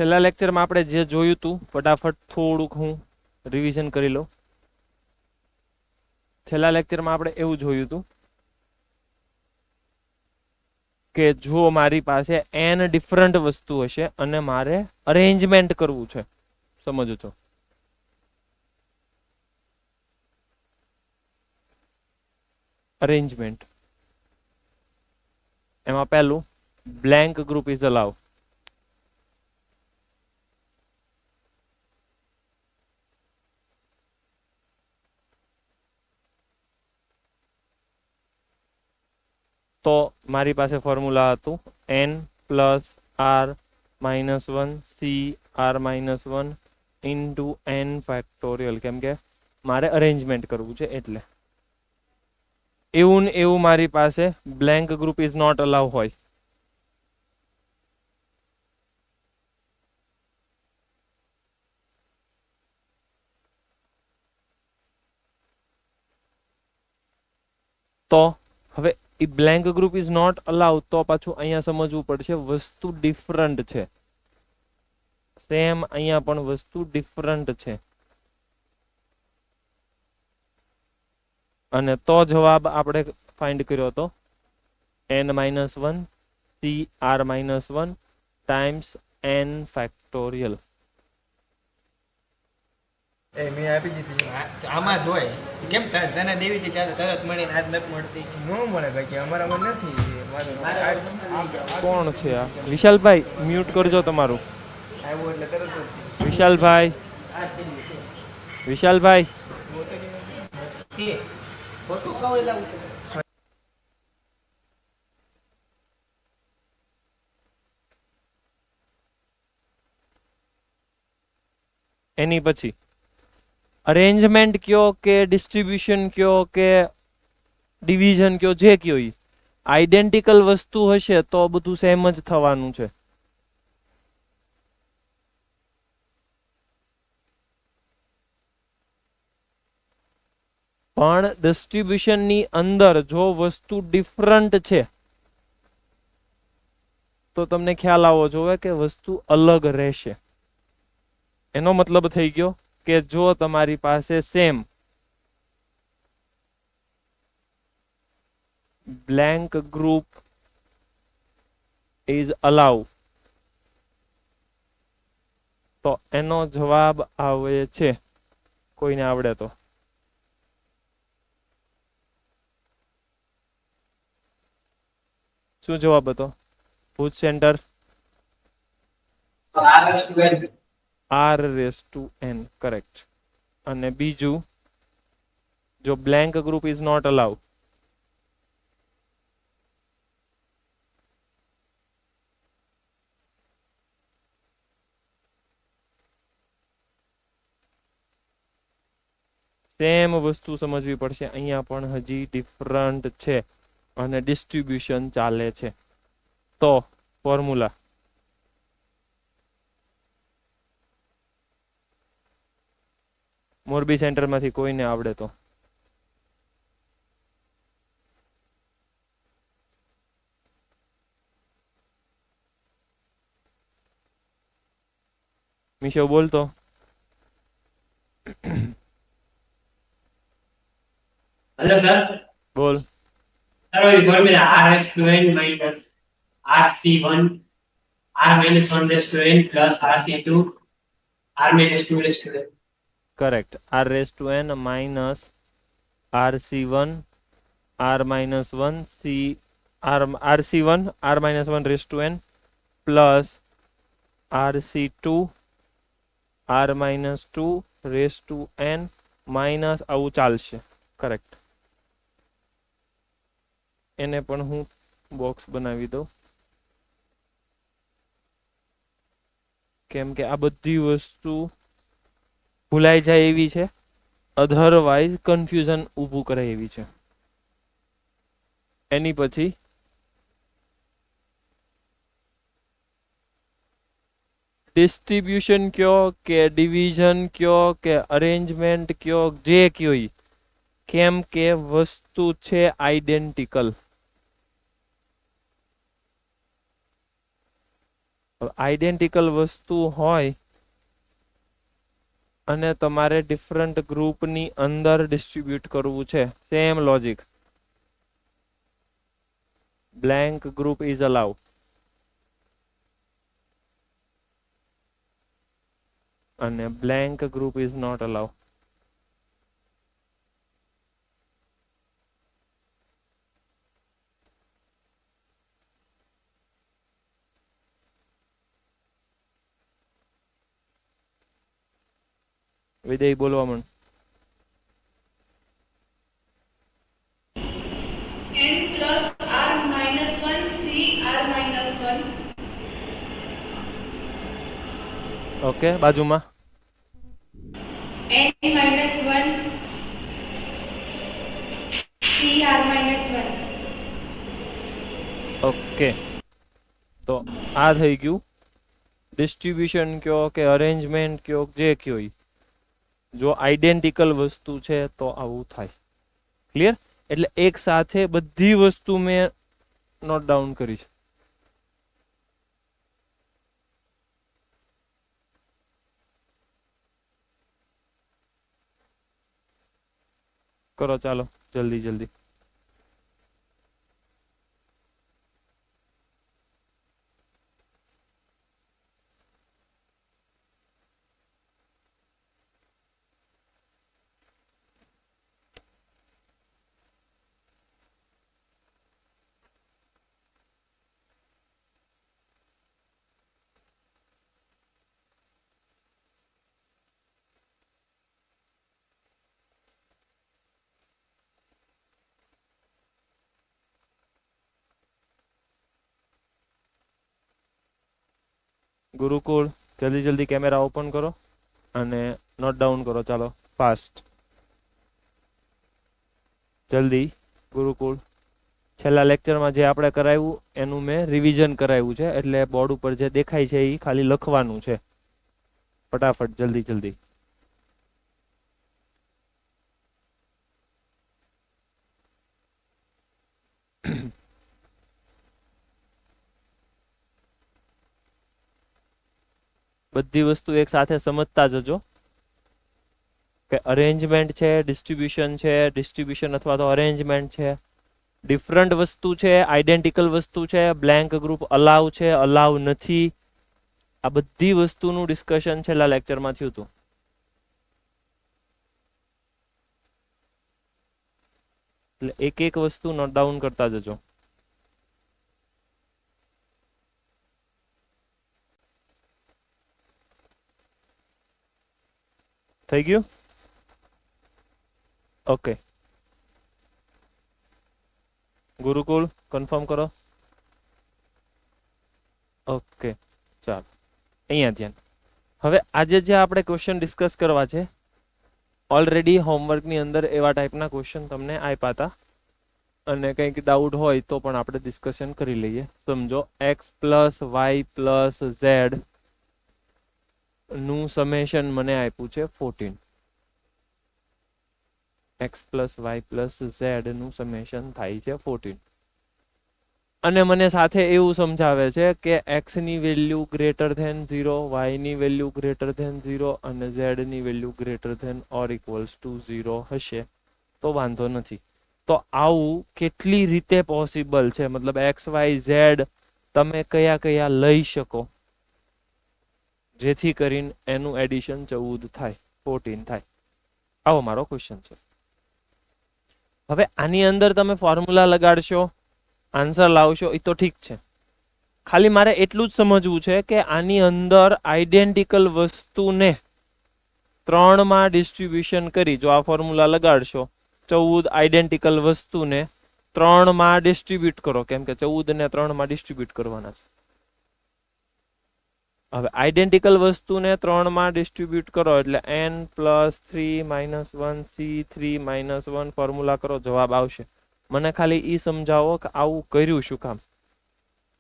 છેલ્લા લેક્ચરમાં આપણે જે જોયું હતું ફટાફટ થોડુંક હું રિવિઝન કરી લઉં. છેલ્લા લેક્ચરમાં આપણે એવું જોયું હતું કે જો મારી પાસે n ડિફરન્ટ વસ્તુ હશે અને મારે અરેન્જમેન્ટ કરવું છે, સમજો છો? અરેન્જમેન્ટ એમાં પહેલું બ્લેન્ક ગ્રુપ ઇઝ અલાઉ. તો મારી પાસે ફોર્મ્યુલા હતું n plus r minus 1 C r minus 1 into n factorial, કેમ કે મારે અરેન્જમેન્ટ કરવું છે એટલે. એવું ને એવું મારી પાસે blank group is not allow હોય. તો હવે એ blank group is not allow, તો પાછું અહીંયા સમજવું પડશે વસ્તુ ડિફરન્ટ છે. સેમ અહીંયા પણ વસ્તુ ડિફરન્ટ છે. અને તો જવાબ આપણે ફાઇન્ડ કર્યો હતો n-1 C r minus 1 times n factorial. એ મેં આપી દીધી. આમાં જ હોય. કેમ તને દેવી હતી ત્યારે તરત મળીને આજ નથી મળતી? ન મળે બાકી અમારામાં નથી. કોણ છે આ? વિશાલભાઈ મ્યુટ કરજો તમારું. આવ્યું એટલે તરત જ. વિશાલભાઈ, વિશાલભાઈ ખોટું કહું એટલે એની પછી અરેન્જમેન્ટ કયો કે ડિસ્ટ્રીબ્યુશન કયો કે ડિવિઝન કયો, જે કયો ઈ આઈડેન્ટિકલ વસ્તુ હશે તો બધું સેમ જ થવાનું છે. પણ ડિસ્ટ્રીબ્યુશનની અંદર જો વસ્તુ ડિફરન્ટ છે તો તમને ખ્યાલ આવવો જોઈએ કે વસ્તુ અલગ રહેશે. એનો મતલબ થઈ ગયો કે જો તમારી પાસે સેમ બ્લેન્ક ગ્રુપ ઇઝ અલાઉ, તો એનો જવાબ આવે છે, કોઈને આવડે તો શું જવાબ હતો? ભુજ સેન્ટર r રેસ ટુ n, કરેક્ટ. અને બીજું જો blank group is not allow, same વસ્તુ સમજવી પડશે. અહીંયા પણ હજી ડિફરન્ટ છે અને ડિસ્ટ્રીબ્યુશન ચાલે છે. તો ફોર્મ્યુલા મોરબી સેન્ટરમાંથી કોઈને આવડે તો મિશો બોલતો. Hello sir. બોલ. सर वही formula r raised to n minus rc1 r minus 1 raised to n plus rc2 r minus 2 raised to n. Correct. r રેસ ટુ n minus rc1 r minus 1 c rc1 r minus 1 race ટુ n plus rc2 r minus 2 race ટુ n minus આવું ચાલશે. Correct. એને પણ હું box બનાવી દઉં કેમ કે આ બધી વસ્તુ ભૂલાઈ જાય એવી છે, અધરવાઇઝ કન્ફ્યુઝન ઊભું કરે એવી છે. એની પછી ડિસ્ટ્રીબ્યુશન કયો કે ડિવિઝન કયો કે અરેન્જમેન્ટ કયો, જે કયો ઈ, કેમ કે વસ્તુ છે આઈડેન્ટિકલ. આઈડેન્ટિકલ વસ્તુ હોય અને તમારે ડિફરન્ટ ગ્રુપની અંદર ડિસ્ટ્રીબ્યુટ કરવું છે, same logic. Blank group is allow. અને blank group is not allow. વિદય બોલવા માંડ. n plus r minus 1 c r minus 1. Okay, બાજુમાં n minus 1 c r minus 1. Okay. તો આ થઈ ગયું. ડિસ્ટ્રીબ્યુશન કયો કે અરેન્જમેન્ટ કયો, જે કયો ઈ. જો આઈડેન્ટિકલ વસ્તુ છે તો આવું થાય. ક્લિયર? એટલે એક સાથે બધી વસ્તુ મેં નોટ ડાઉન કરી છે. કરો ચાલો જલ્દી જલ્દી. ગુરુકુળ જલ્દી જલ્દી કેમેરા ઓપન કરો અને નોટ ડાઉન કરો. ચાલો ફાસ્ટ જલ્દી. ગુરુકુળ છેલ્લા લેક્ચરમાં જે આપણે કરાવ્યું એનું મેં રિવિઝન કરાવ્યું છે, એટલે બોર્ડ ઉપર જે દેખાય છે એ ખાલી લખવાનું છે. ફટાફટ જલ્દી જલ્દી. બધી વસ્તુ એક સાથે સમજતા જજો કે અરેન્જમેન્ટ છે, ડિસ્ટ્રીબ્યુશન અથવા તો અરેન્જમેન્ટ છે, ડિફરન્ટ વસ્તુ છે, આઈડેન્ટિકલ વસ્તુ છે, બ્લેન્ક ગ્રુપ અલાવ છે, અલાવ નથી. આ બધી વસ્તુનું ડિસ્કશન છેલ્લા લેક્ચરમાં થયું હતું. એટલે એક એક વસ્તુ નોટ ડાઉન કરતા જજો. થઈ ગયું? ઓકે. ગુરુકુળ કન્ફર્મ કરો. ઓકે ચાલો અહીંયા ધ્યાન. હવે આજે જે આપણે ક્વેશ્ચન ડિસ્કસ કરવા છે, ઓલરેડી હોમવર્કની અંદર એવા ટાઈપના ક્વેશ્ચન તમને આપ્યા હતા, અને કંઈક ડાઉટ હોય તો પણ આપણે ડિસ્કશન કરી લઈએ. સમજો x plus y plus z નું સમેશન મને આપ્યું છે 14. X plus y plus z નું સમેશન થાય છે 14. અને મને સાથે એવું સમજાવે છે કે એક્સ ની વેલ્યુ ગ્રેટર ધેન 0, વાય ની વેલ્યુ ગ્રેટર ધેન 0 અને ઝેડ ની value greater than or equals to 0 હશે તો વાંધો નથી. તો આવું કેટલી રીતે પોસિબલ છે? મતલબ એક્સ વાય ઝેડ તમે કયા કયા લઈ શકો જેથી કરીને એનું એડિશન 14 થાય, 14 થાય? આવો મારો ક્વેશ્ચન છે. હવે આની અંદર તમે ફોર્મ્યુલા લગાડશો, આન્સર લાવશો એ તો ઠીક છે. ખાલી મારે એટલું જ સમજવું છે કે આની અંદર આઈડેન્ટિકલ વસ્તુને 3 માં ડિસ્ટ્રીબ્યુશન કરી, જો આ ફોર્મ્યુલા લગાડશો, 14 આઈડેન્ટિકલ વસ્તુને 3 માં ડિસ્ટ્રીબ્યુટ કરો, કેમ કે 14 ને 3 માં ડિસ્ટ્રીબ્યુટ કરવાના છે. હવે આઈડેન્ટિકલ વસ્તુને 3 માં ડિસ્ટ્રીબ્યુટ કરો એટલે n plus 3 minus 1 c3 minus 1 formula કરો, જવાબ આવશે. મને ખાલી ઈ સમજાવો કે આવું કર્યું શું કામ,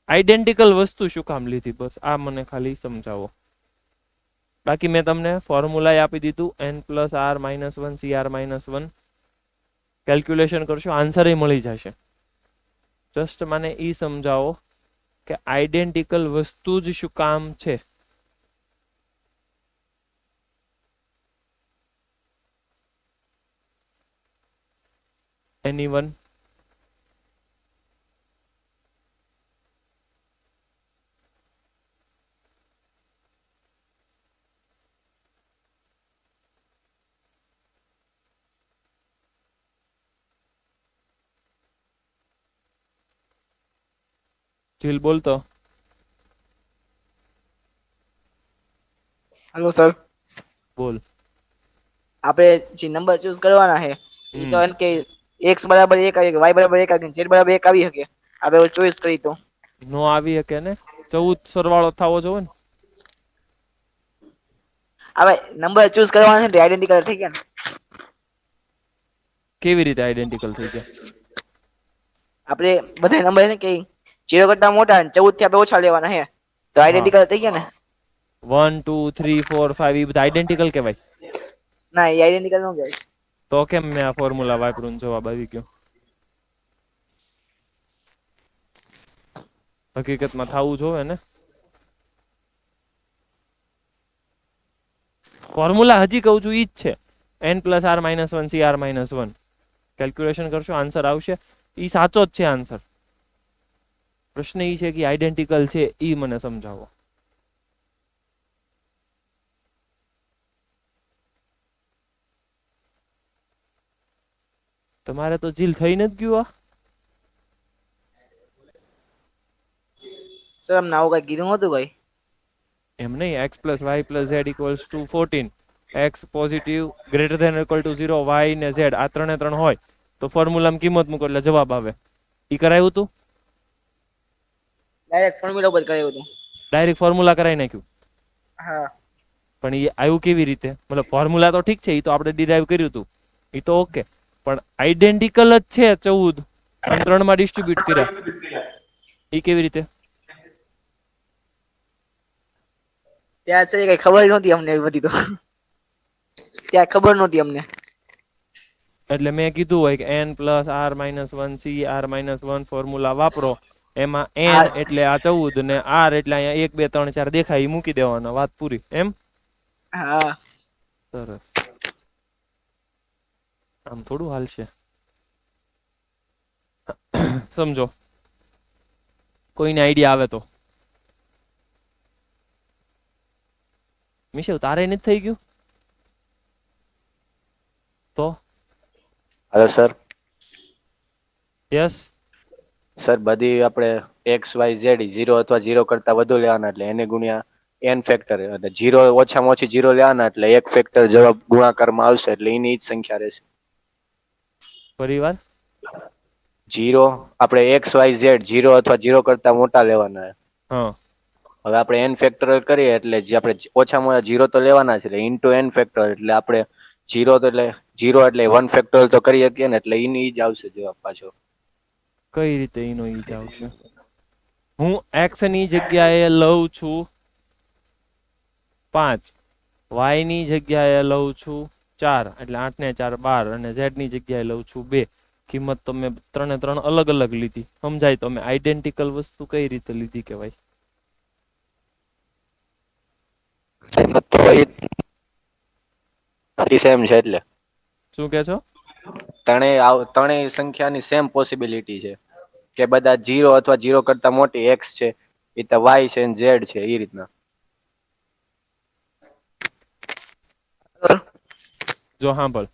આઈડેન્ટિકલ વસ્તુ શું કામ લીધી, બસ આ મને ખાલી સમજાવો. બાકી મેં તમને ફોર્મ્યુલા આપી દીધું, n plus r minus 1 cr minus 1. Calculation કરશો, આન્સર મળી જશે. જસ્ટ મને ઈ સમજાવો કે આઈડેન્ટિકલ વસ્તુ જ શું કામ છે? એનીવન? જીલ બોલતો. हेलो सर બોલ. આપણે જે નંબર ચૂઝ કરવાના છે એ તો એમ કે x બરાબર 1 આવી કે y બરાબર 1 આવી કે z બરાબર 1 આવી શકે આપણે ચોઈસ કરી તો નો આવી શકે ને, 14 સરવાળો થવો જોઈએ ને. હવે નંબર ચૂઝ કરવાના છે તો આઈડેન્ટિકલ થઈ ગયા ને. કેવી રીતે આઈડેન્ટિકલ થઈ ગયા? આપણે બધા નંબર છે કે 0 કરતા મોટા અને 14 થી આપણે ઓછા લેવાના છે તો હા, આઈડેન્ટિકલ થઈ ગયા ને. 1 2 3 4 5 એ બધા આઈડેન્ટિકલ કહેવાય. ના એ આઈડેન્ટિકલ નો કહેવાય. તો કેમ મેં આ ફોર્મ્યુલા વાપર્યું ને જવાબ આવી ગયો? હકીકતમાં થવું જોવે ને. ફોર્મ્યુલા હજી કહું છું ઈ જ છે, n plus r minus 1 C r minus 1. Calculation કરશો આન્સર આવશે. ઈ સાચો જ છે આન્સર. પ્રશ્ન ઈ છે કે આઈડેન્ટિકલ છે ઈ મને સમજાવો. તમારે તો જીલ થઈને જ ગયું. સર અમને આવું કઈ કીધું હતું ભાઈ? એમ નહીં, x plus y plus z equals to 14, x positive greater than equal to 0, y ને ઝેડ આ ત્રણે ત્રણ હોય તો ફોર્મ્યુલામાં કિંમત મૂકો એટલે જવાબ આવે. ઈ કરાયું હતું? ડાયરેક્ટ ફોર્મ્યુલા ઉપર કરાયું હતું. ડાયરેક્ટ ફોર્મ્યુલા કરાવી નાખ્યું. હા પણ એ આવ્યું કેવી રીતે? મતલબ ફોર્મ્યુલા તો ઠીક છે, એ તો આપણે ડિરાઈવ કર્યું હતું, એ તો ઓકે, પણ આઈડેન્ટિકલ જ છે 14 અને 3 માં ડિસ્ટ્રીબ્યુટ કર્યા, એ કેવી રીતે? ત્યાં સર કઈ ખબર નહોતી અમને એ બધી તો. ત્યાં ખબર નહોતી અમને. એટલે મેં કીધું હોય કે n plus r minus 1 C r minus 1 formula વાપરો, એમાં n એટલે આ 14 ને r એટલે અહીંયા 1 2 3 4 દેખાય એ મૂકી દેવાના, વાત પૂરી. એમ? હા સરસ. આમ થોડું હાલશે. સમજો. કોઈને આઈડિયા આવે તો. મિશેલ તારે નથી થઈ ગયું તો? Hello sir. યસ. सर बधी આપણે x y z 0 अथवा 0 કરતા વધુ લેવાના એટલે એને ગુણ્યા n ફેક્ટર એટલે 0 ઓછામાં ઓછી 0 લેવાના એટલે એક ફેક્ટર જવાબ ગુણાકારમાં આવશે એટલે એની જ સંખ્યા રહેશે. પરિવાર 0 આપણે x y z 0 अथवा 0 કરતા મોટા લેવાના. હા. હવે આપણે n ફેક્ટોરિયલ કરીએ એટલે જે આપણે ઓછામાં ઓછા 0 તો લેવાના છે એટલે ઇન્ટુ n ફેક્ટોરિયલ એટલે આપણે 0 તો એટલે 0 એટલે 1 ફેક્ટોરિયલ તો કરી શકીએ ને એટલે એની જ આવશે જવાબ પાછો. કઈ રીતે એનો ઈ જ આવશે? હું x ની જગ્યાએ લઉં છું 5, y ની જગ્યાએ લઉં છું 4 એટલે 8 ને 4 12 અને z ની જગ્યાએ લઉં છું 2. કિંમત તો મેં ત્રણે ત્રણ અલગ અલગ લીધી. સમજાય તો મેં આઈડેન્ટિકલ વસ્તુ કઈ રીતે લીધી કહેવાય? સેમ છે એટલે શું કે છો? ત્રણેય સંખ્યાની સેમ પોસિબિલિટી છે કે બધા 0 અથવા 0 કરતા મોટી x છે, એ તો y છે અને z છે એ રીતના. જો સાંભળ,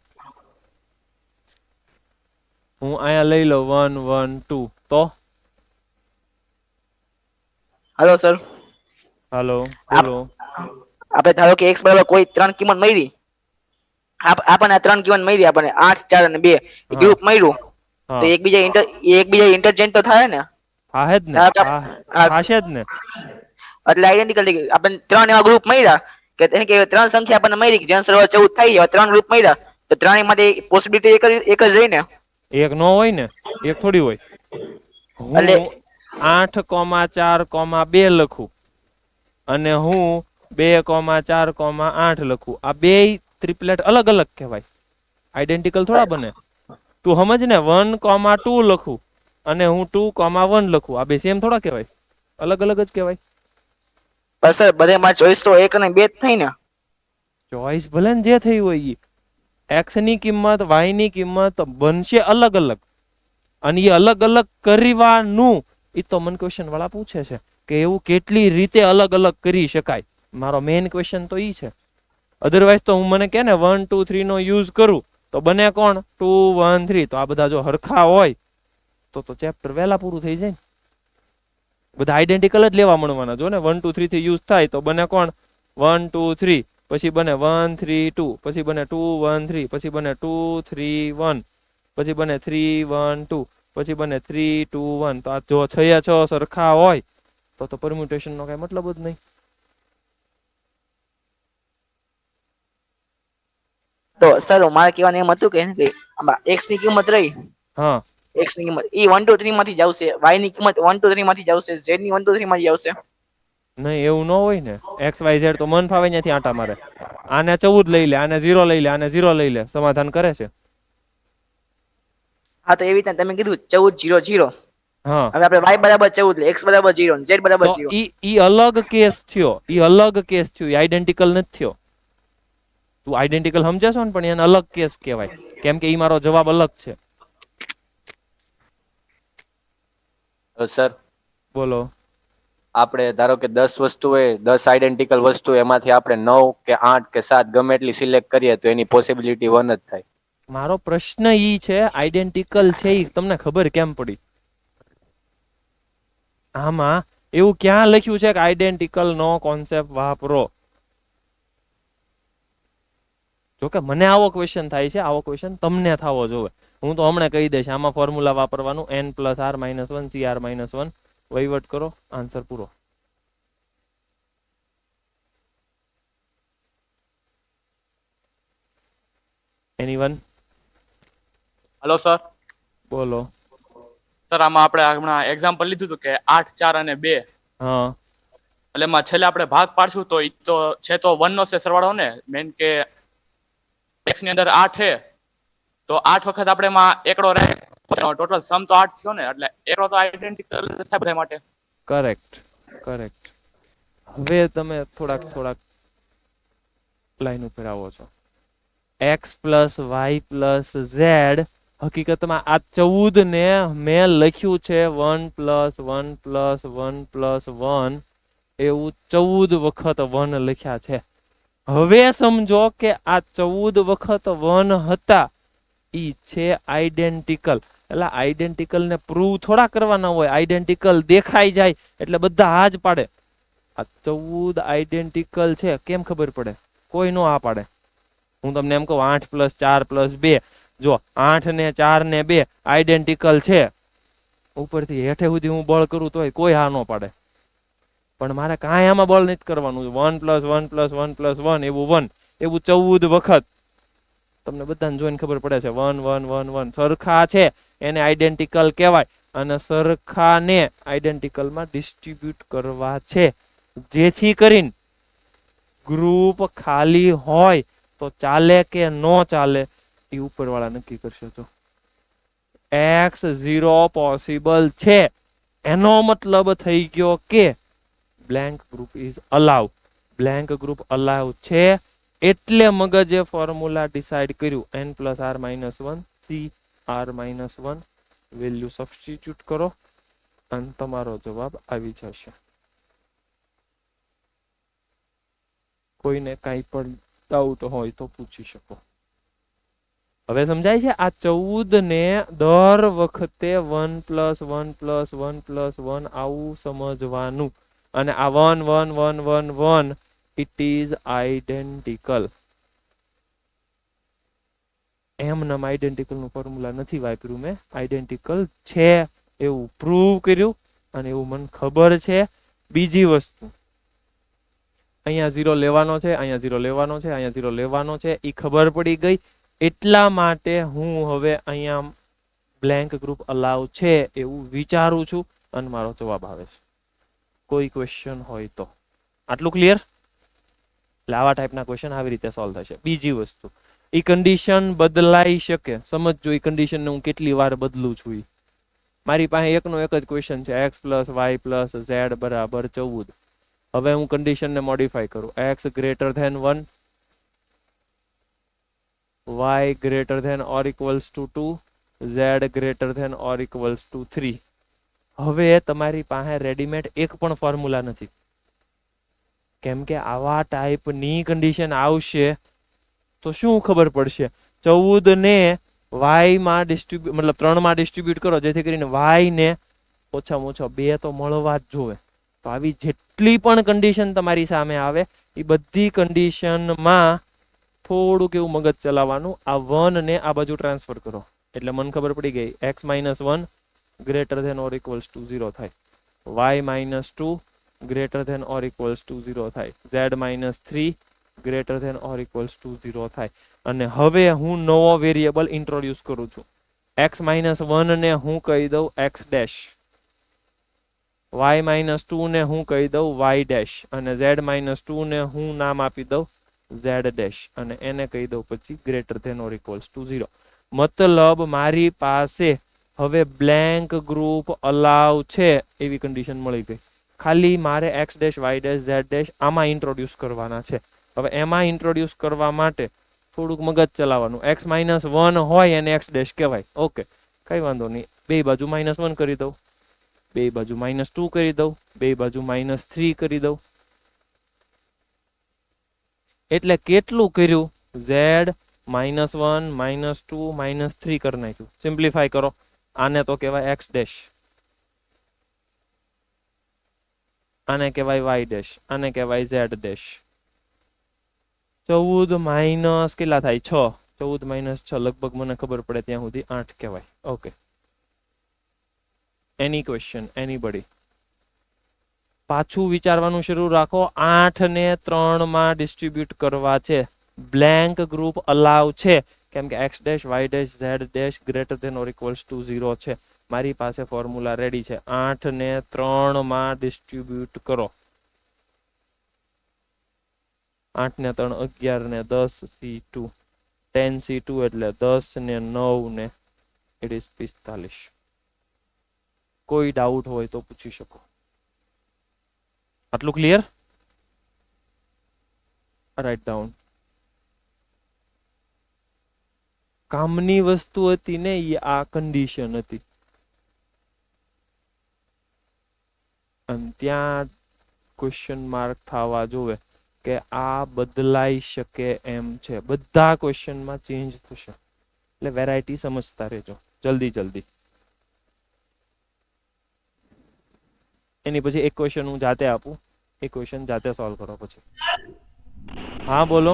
હું અહીંયા લઈ લઉં 1 1 2 તો હાલો સર. હાલો બોલો. આપણે ધારો કે x બરાબર કોઈ ત્રણ કિંમત મળી, આપણને ત્રણ કિંમત મળી, આપણને 8 4 અને 2 હા. ગ્રુપ મળ્યું તો હા એકબીજા ઇન્ટરચેન્જ તો થાય ને. હા જ ને, થાશે જ ને. એટલે આઈડેન્ટિકલ થઈ ગયું. આપણને ત્રણ એવા ગ્રુપ મળ્યા કે એને કે ત્રણ સંખ્યા આપણને મળી કે જેનો સરવાળો 14 થાય, એવા ત્રણ ગ્રુપ મળ્યા તો ત્રણેય માટે પોસિબિલિટી એક જ રહી ને. એક નો હોય ને, એક થોડી હોય. હું એટલે 8,4,2 લખું અને હું 2,4,8 લખું, આ બે ટ્રિપલેટ અલગ અલગ કહેવાય, આઈડેન્ટિકલ થોડા બને. તું સમજ ને, 1,2 લખું અને હું 2,1 લખું, આ બે સેમ થોડા કહેવાય. અલગ અલગ જ કહેવાય. પણ સર બધેમાં ચોઈસ તો 1 અને 2 જ થઈ ને. ચોઈસ ભલે ને જે થઈ હોય ઈ, એક્સ ની કિંમત વાય ની કિંમત બનશે અલગ અલગ, અને એ અલગ અલગ કરવાનું એ તો મને ક્વેશ્ચન વાળા પૂછે છે કે એવું કેટલી રીતે અલગ અલગ કરી શકાય. મારો મેઇન ક્વેશ્ચન તો ઈ છે. અધરવાઇઝ તો હું મને કે ને 1 2 3 નો યુઝ કરું તો બને કોણ 2 1 3. તો આ બધા જો હરખા હોય તો ચેપ્ટર વહેલા પૂરું થઈ જાય ને. બધા આઈડેન્ટિકલ જ લેવા મળવાના. જો ને 1 2 3 થી યુઝ થાય તો બને કોણ 1 2 3, પછી બને 1 3 2, પછી બને 2 1 3, પછી બને 2 3 1, પછી બને 3 1 2, પછી બને 3 2 1. તો આ જો 6 6 સરખા હોય તો પરમ્યુટેશન નો કઈ મતલબ જ નહીં. તો સર મારે કહેવાનું એમ હતું કે આમાં x ની કિંમત રહી, હા, x ની કિંમત એ 1 2 3 માંથી જ આવશે, y ની કિંમત 1 2 3 માંથી જ આવશે, z ની 1 2 3 માંથી આવશે. નહીં એવું ન હોય ને. એક્સ વાય ઝેડ તો મન ફાવે ત્યાંથી આટા મારે. આને 14 લઈ લે, આને 0 લઈ લે, આને 0 લઈ લે, સમાધાન કરે છે. હા તો એવી રીતના તમે કીધું 14 0 0. હા, હવે આપણે y બરાબર 14 લે, x બરાબર 0 z બરાબર તો 0. ઈ અલગ કેસ થયો. ઈ અલગ કેસ થયો, ઈ આઈડેન્ટિકલ નથી થયો. તું આઈડેન્ટિકલ સમજે છો ને, પણ એને અલગ કેસ કહેવાય, કેમ કે ઈ મારો જવાબ અલગ છે. તો સર બોલો. આપણે ધારો કે 10 વસ્તુ હોય, 10 આઈડેન્ટિકલ વસ્તુ, એમાંથી આપણે 9 કે 8 કે 7 ગમે એટલી સિલેક્ટ કરીએ તો એની પોસિબિલિટી 1 જ થાય. મારો પ્રશ્ન ઈ છે આઈડેન્ટિકલ છે ઈ તમને ખબર કેમ પડી? આમાં એવું ક્યાં લખ્યું છે કે આઈડેન્ટિકલ નો કોન્સેપ્ટ વાપરો? જોકે મને આવો ક્વેશ્ચન થાય છે, આવો ક્વેશ્ચન તમને થવો જોવે. હું તો હમણાં કહી દઈશ, આમાં ફોર્મ્યુલા વાપરવાનું n + r - 1 cr - 1. વહીવટ કરો, આન્સર પૂરો. એનીવન? Hello sir. બોલો. સર આમાં આપણે હમણાં એક્ઝામ્પલ લીધું હતું કે 8 4 અને 2. હા, એટલે એમાં છેલ્લે આપણે ભાગ પાડશું તો ઈ તો છે તો 1 નો છે સરવાળો ને. મેન કે x ની અંદર 8 છે તો 8 વખત આપણે એમાં એકડો રહે, ટોટલ સમ તો 8 થયો ને, એટલે એકડો તો આઈડેન્ટિકલ થાય બધા માટે. Correct correct. હવે તમે થોડાક લાઈન ઉપર આવો છો. x + y + z, હકીકતમાં આ 14 ને મેં લખ્યું છે 1 + 1 + 1 + 1, એવું 14 વખત 1 લખ્યા છે. હવે સમજો કે આ 14 વખત 1 હતા ઈ છે આઈડેન્ટિકલ. એટલે આઈડેન્ટિકલ ને પ્રૂવ થોડા કરવાના હોય. આઈડેન્ટિકલ દેખાઈ જાય એટલે બધા હા જ પાડે. આ 14 આઈડેન્ટિકલ છે કેમ ખબર પડે? કોઈ નો આ પાડે. હું તમને એમ કહું 8 + 4 + 2, જો 8 ને 4 ને 2 આઈડેન્ટિકલ છે, ઉપરથી હેઠે સુધી હું બળ કરું તોય કોઈ હા ન પાડે. પણ મારે કાંઈ આમાં બળ નથી કરવાનું. 1 + 1 + 1 + 1 એવું 1, એવું 14 વખત. તમને બધાને જોઈને ખબર પડે છે 1 1 1 1 સરખા છે એને આઈડેન્ટિકલ કહેવાય. અને સરખાને આઈડેન્ટિકલમાં ડિસ્ટ્રીબ્યુટ કરવા છે, જેથી કરીને ગ્રુપ ખાલી હોય તો ચાલે કે ન ચાલે એ ઉપરવાળા નક્કી કરશે. તો x0 પોસિબલ છે એનો મતલબ થઈ ગયો કે blank group is allow. Blank group allow છે એટલે મગજે ફોર્મ્યુલા ડિસાઈડ કર્યું n + r - 1 cr - 1. Value substitute કરો અને તમારો જવાબ આવી જશે. કોઈને કાંઈ પણ ડાઉટ હોય તો પૂછી શકો. હવે સમજાય છે? આ 14 ને દર વખતે 1 + 1 + 1 + 1 આવું સમજવાનું. અને આ 1 1 1 1 1 ઇટ ઇઝ આઈડેન્ટિકલ. એમનેમ આઈડેન્ટિકલ નું ફોર્મ્યુલા નથી વાપર્યું મેં. આઈડેન્ટિકલ છે એવું પ્રૂવ કર્યું અને એવું મને ખબર છે. બીજી વસ્તુ, અહીંયા 0 લેવાનો છે, અહીંયા 0 લેવાનો છે, અહીંયા 0 લેવાનો છે, એ ખબર પડી ગઈ. એટલા માટે હું હવે અહીંયા બ્લેન્ક ગ્રુપ અલાઉ છે એવું વિચારું છું અને મારો જવાબ આવે છે. કોઈ ક્વેશ્ચન હોય તો. આટલું ક્લિયર? એટલે આવા ટાઈપના ક્વેશ્ચન આવી રીતે સોલ્વ થશે. બીજી વસ્તુ, એ કન્ડિશન બદલાઈ શકે. સમજો એ કન્ડિશનને હું કેટલી વાર બદલું છું. મારી પાસે એકનો એક જ ક્વેશ્ચન છે, x plus y plus z બરાબર 14. હવે હું કન્ડિશનને મોડિફાય કરું, x greater than 1, y greater than or equals to 2, z greater than or equals to 3. હવે તમારી પાસે રેડીમેડ એક પણ ફોર્મ્યુલા નથી, કેમ કે આવા ટાઈપની કન્ડિશન આવશે તો શું ખબર પડશે? 14 ને વાય માં ડિસ્ટ્રીબ્યુટ મતલબ 3 માં ડિસ્ટ્રીબ્યુટ કરો જેથી કરીને વાય ને ઓછામાં ઓછા 2 તો મળવા જ જોવે. તો આવી જેટલી પણ કન્ડિશન તમારી સામે આવે એ બધી કન્ડિશનમાં થોડુંક એવું મગજ ચલાવવાનું, આ 1 ને આ બાજુ ટ્રાન્સફર કરો એટલે મને ખબર પડી ગઈ x - 1 greater than or equals to 0 થાય, y - 2 greater than or equals to 0 થાય, z - 3 greater than or equals to 0 થાય. અને હવે હું નવો વેરિયેબલ ઇન્ટ્રોડ્યુસ કરું છું, x - 1 ને હું કહી દઉં x ડેશ, y - 2 ને હું કહી દઉં y ડેશ, અને z - 2 ને હું નામ આપી દઉં z ડેશ, અને એને કહી દઉં પછી greater than or equals to 0. મતલબ મારી પાસે હવે બ્લેન્ક ગ્રુપ અલાવ છે એવી કન્ડિશન મળી ગઈ. ખાલી મારે x dash y dash z dash આમાં ઇન્ટ્રોડ્યુસ કરવાના છે. હવે એમાં ઇન્ટ્રોડ્યુસ કરવા માટે થોડુંક મગજ ચલાવવાનું, x - 1 હોય એને x ડેશ કહેવાય, ઓકે કઈ વાંધો નહીં, બે બાજુ -1 કરી દઉં, બે બાજુ -2 કરી દઉં, બે બાજુ -3 કરી દઉં. એટલે કેટલું કર્યું? z -1 -2 -3 કરી નાખ્યું. સિમ્પ્લિફાય કરો, આને તો કહેવાય x ડેશ, આને કહેવાય y ડેશ, આને કહેવાય z ડેશ. 14 માઇનસ કેટલા થાય? 6. 14 - 6 લગભગ મને ખબર પડે ત્યાં સુધી 8 કહેવાય. Okay, any question anybody? પાછું વિચારવાનું શરૂ રાખો. 8 ને 3 માં ડિસ્ટ્રીબ્યુટ કરવા છે, બ્લેન્ક ગ્રુપ અલાવ છે કેમ કે x dash y dash z dash greater than or equals to 0 છે. મારી પાસે ફોર્મ્યુલા રેડી છે, 8 ને 3 માં ડિસ્ટ્રીબ્યુટ કરો, 8 ને 3 11 ને 10 c2, 10 c2 એટલે 10 ને 9 ને ઇટ ઇઝ 45. કોઈ ડાઉટ હોય તો પૂછી શકો. આટલું ક્લિયર? Write down. કામની વસ્તુ હતી ને એ આ કન્ડિશન હતી, અને ત્યાં ક્વેશ્ચન માર્ક થવા જોવે કે આ બદલાઈ શકે એમ છે. બધા ક્વેશ્ચનમાં ચેન્જ થશે એટલે વેરાયટી સમજતા રહેજો જલ્દી. એની પછી એક ક્વેશ્ચન હું જાતે આપું, એક ક્વેશ્ચન જાતે સોલ્વ કરો પછી. હા બોલો.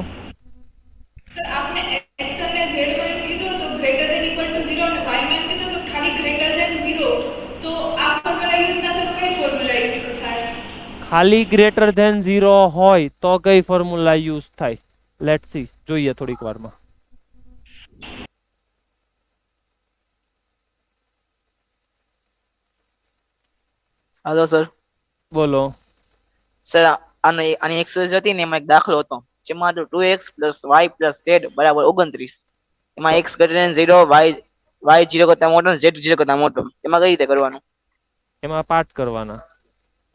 સર આપને x અને z માં એમ કીધું તો ગ્રેટર ધેન ઇક્વલ ટુ 0 અને y માં એમ કીધું તો ખાલી ગ્રેટર ધેન 0, તો આ ફોર્મ્યુલા યુઝ ના થાય તો કઈ ફોર્મ્યુલા યુઝ થાય? ખાલી ગ્રેટર ધેન 0 હોય તો કઈ ફોર્મ્યુલા યુઝ થાય? લેટ્સ સી, જોઈએ થોડીક વારમાં. Hello sir. બોલો. સર આની એક્સરસાઇઝ હતી ને એમાં એક દાખલો હતો જેમાં તો 2x + y + z બરાબર 29. એમાં x ગ્રેટર ધેન 0, y 0 કરતા મોટો, z 0 કરતા મોટો. એમાં કઈ રીતે કરવાનું? એમાં પાર્ટ કરવાના.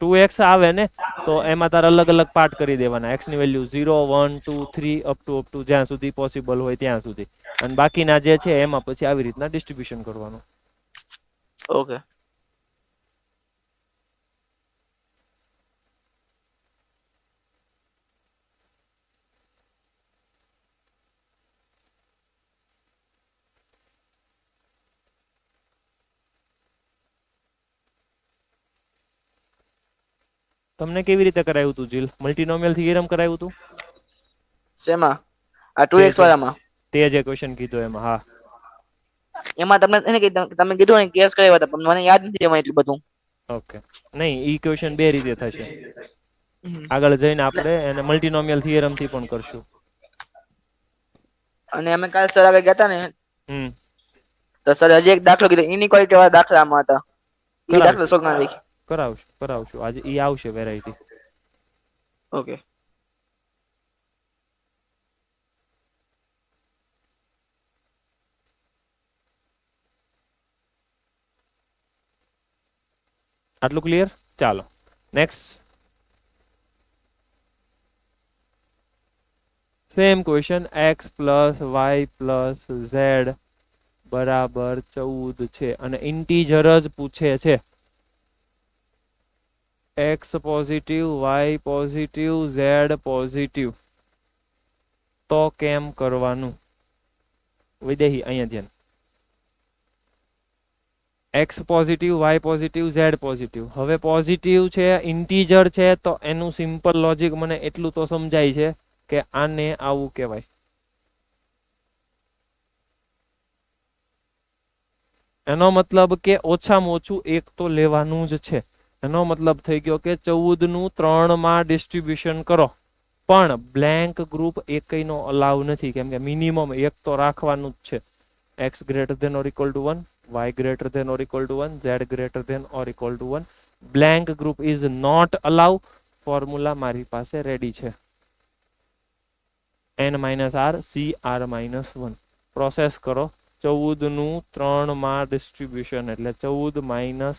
2x આવે ને તો એમાં તારે અલગ અલગ પાર્ટ કરી દેવાના, x ની વેલ્યુ 0 1 2 3 અપ ટુ જ્યાં સુધી પોસિબલ હોય ત્યાં સુધી, અને બાકીના જે છે એમાં પછી આવી રીતના ડિસ્ટ્રીબ્યુશન કરવાનું. ઓકે. તમને કેવી રીતે કરાવ્યું હતું જીલ? મલ્ટીનોમિયલ થિયરમ કરાવ્યું હતું? શેમાં? આ 2x વાળામાં? તે જે ક્વેશ્ચન કીધો એમાં? હા. એમાં તમને એને તમે કીધું ને કેસ કરાવ્યા હતા પણ મને યાદ નથી એમાં એટલું બધું. ઓકે, નહીં ઈ ક્વેશ્ચન બે રીતે થશે. આગળ જઈને આપણે એને મલ્ટીનોમિયલ થિયરમ થી પણ કરશું. અને અમે કાલ સર આગળ ગયા હતા ને હમ તો સર હજી એક દાખલો કીધો, ઇનઇક્વાલિટી વાળા દાખલામાં હતા. એ દાખલો સોલ્વ કરી નાખી. કરાવશું આજે ઈ આવશે વેરાયટી. ઓકે. આટલું ક્લિયર? ચાલો next same question x plus y plus z બરાબર 14 છે અને ઇન્ટીજર જ પૂછે છે. x positive, y positive, z positive, તો કેમ કરવાનું? વિદેહી અહીંયા ધ્યાન. x positive, y positive, z positive. હવે પોઝિટિવ છે, ઇન્ટીજર છે, તો એનું સિમ્પલ લોજિક મને એટલું તો સમજાય છે કે આને આવું કહેવાય. એનો મતલબ કે ઓછામાં ઓછું એક તો લેવાનું જ છે. એનો મતલબ થઈ ગયો કે 14 નું 3 માં ડિસ્ટ્રીબ્યુશન કરો, પણ બ્લેન્ક ગ્રુપ એકયનો અલાવ નથી, કેમ કે મિનિમમ એક તો રાખવાનું જ છે. x greater than or equal to 1, y greater than or equal to 1, z greater than or equal to 1. Blank group is not allow. Formula મારી પાસે રેડી છે. n-r c r-1. પ્રોસેસ કરો. 14 નું 3 માં ડિસ્ટ્રીબ્યુશન એટલે 14 માઇનસ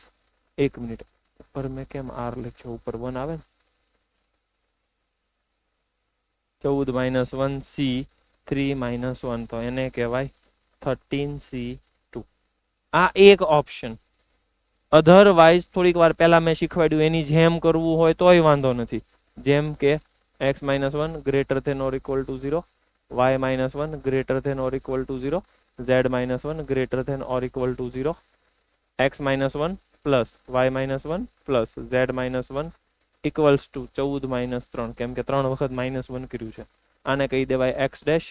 1 મિનિટ ઉપર મેં કેમ r લખ્યો? ઉપર 1 આવે ને? 14 માઇનસ 1 c 3 માઇનસ 1, તો એને કહેવાય 13c2. આ એક ઓપ્શન. અધરવાઇઝ થોડીક વાર પહેલા મેં શીખવાડ્યું એની જેમ કરવું હોય તોય વાંધો નથી. જેમ કે x minus 1 greater than or equal to 0, y minus 1 greater than or equal to 0, z minus 1 greater than or equal to 0, x minus 1 plus y minus 1 plus z minus 1 equals to 14 minus 3, કેમ કે 3 વખત minus 1 કર્યું છે. આને કહી દેવાય x dash,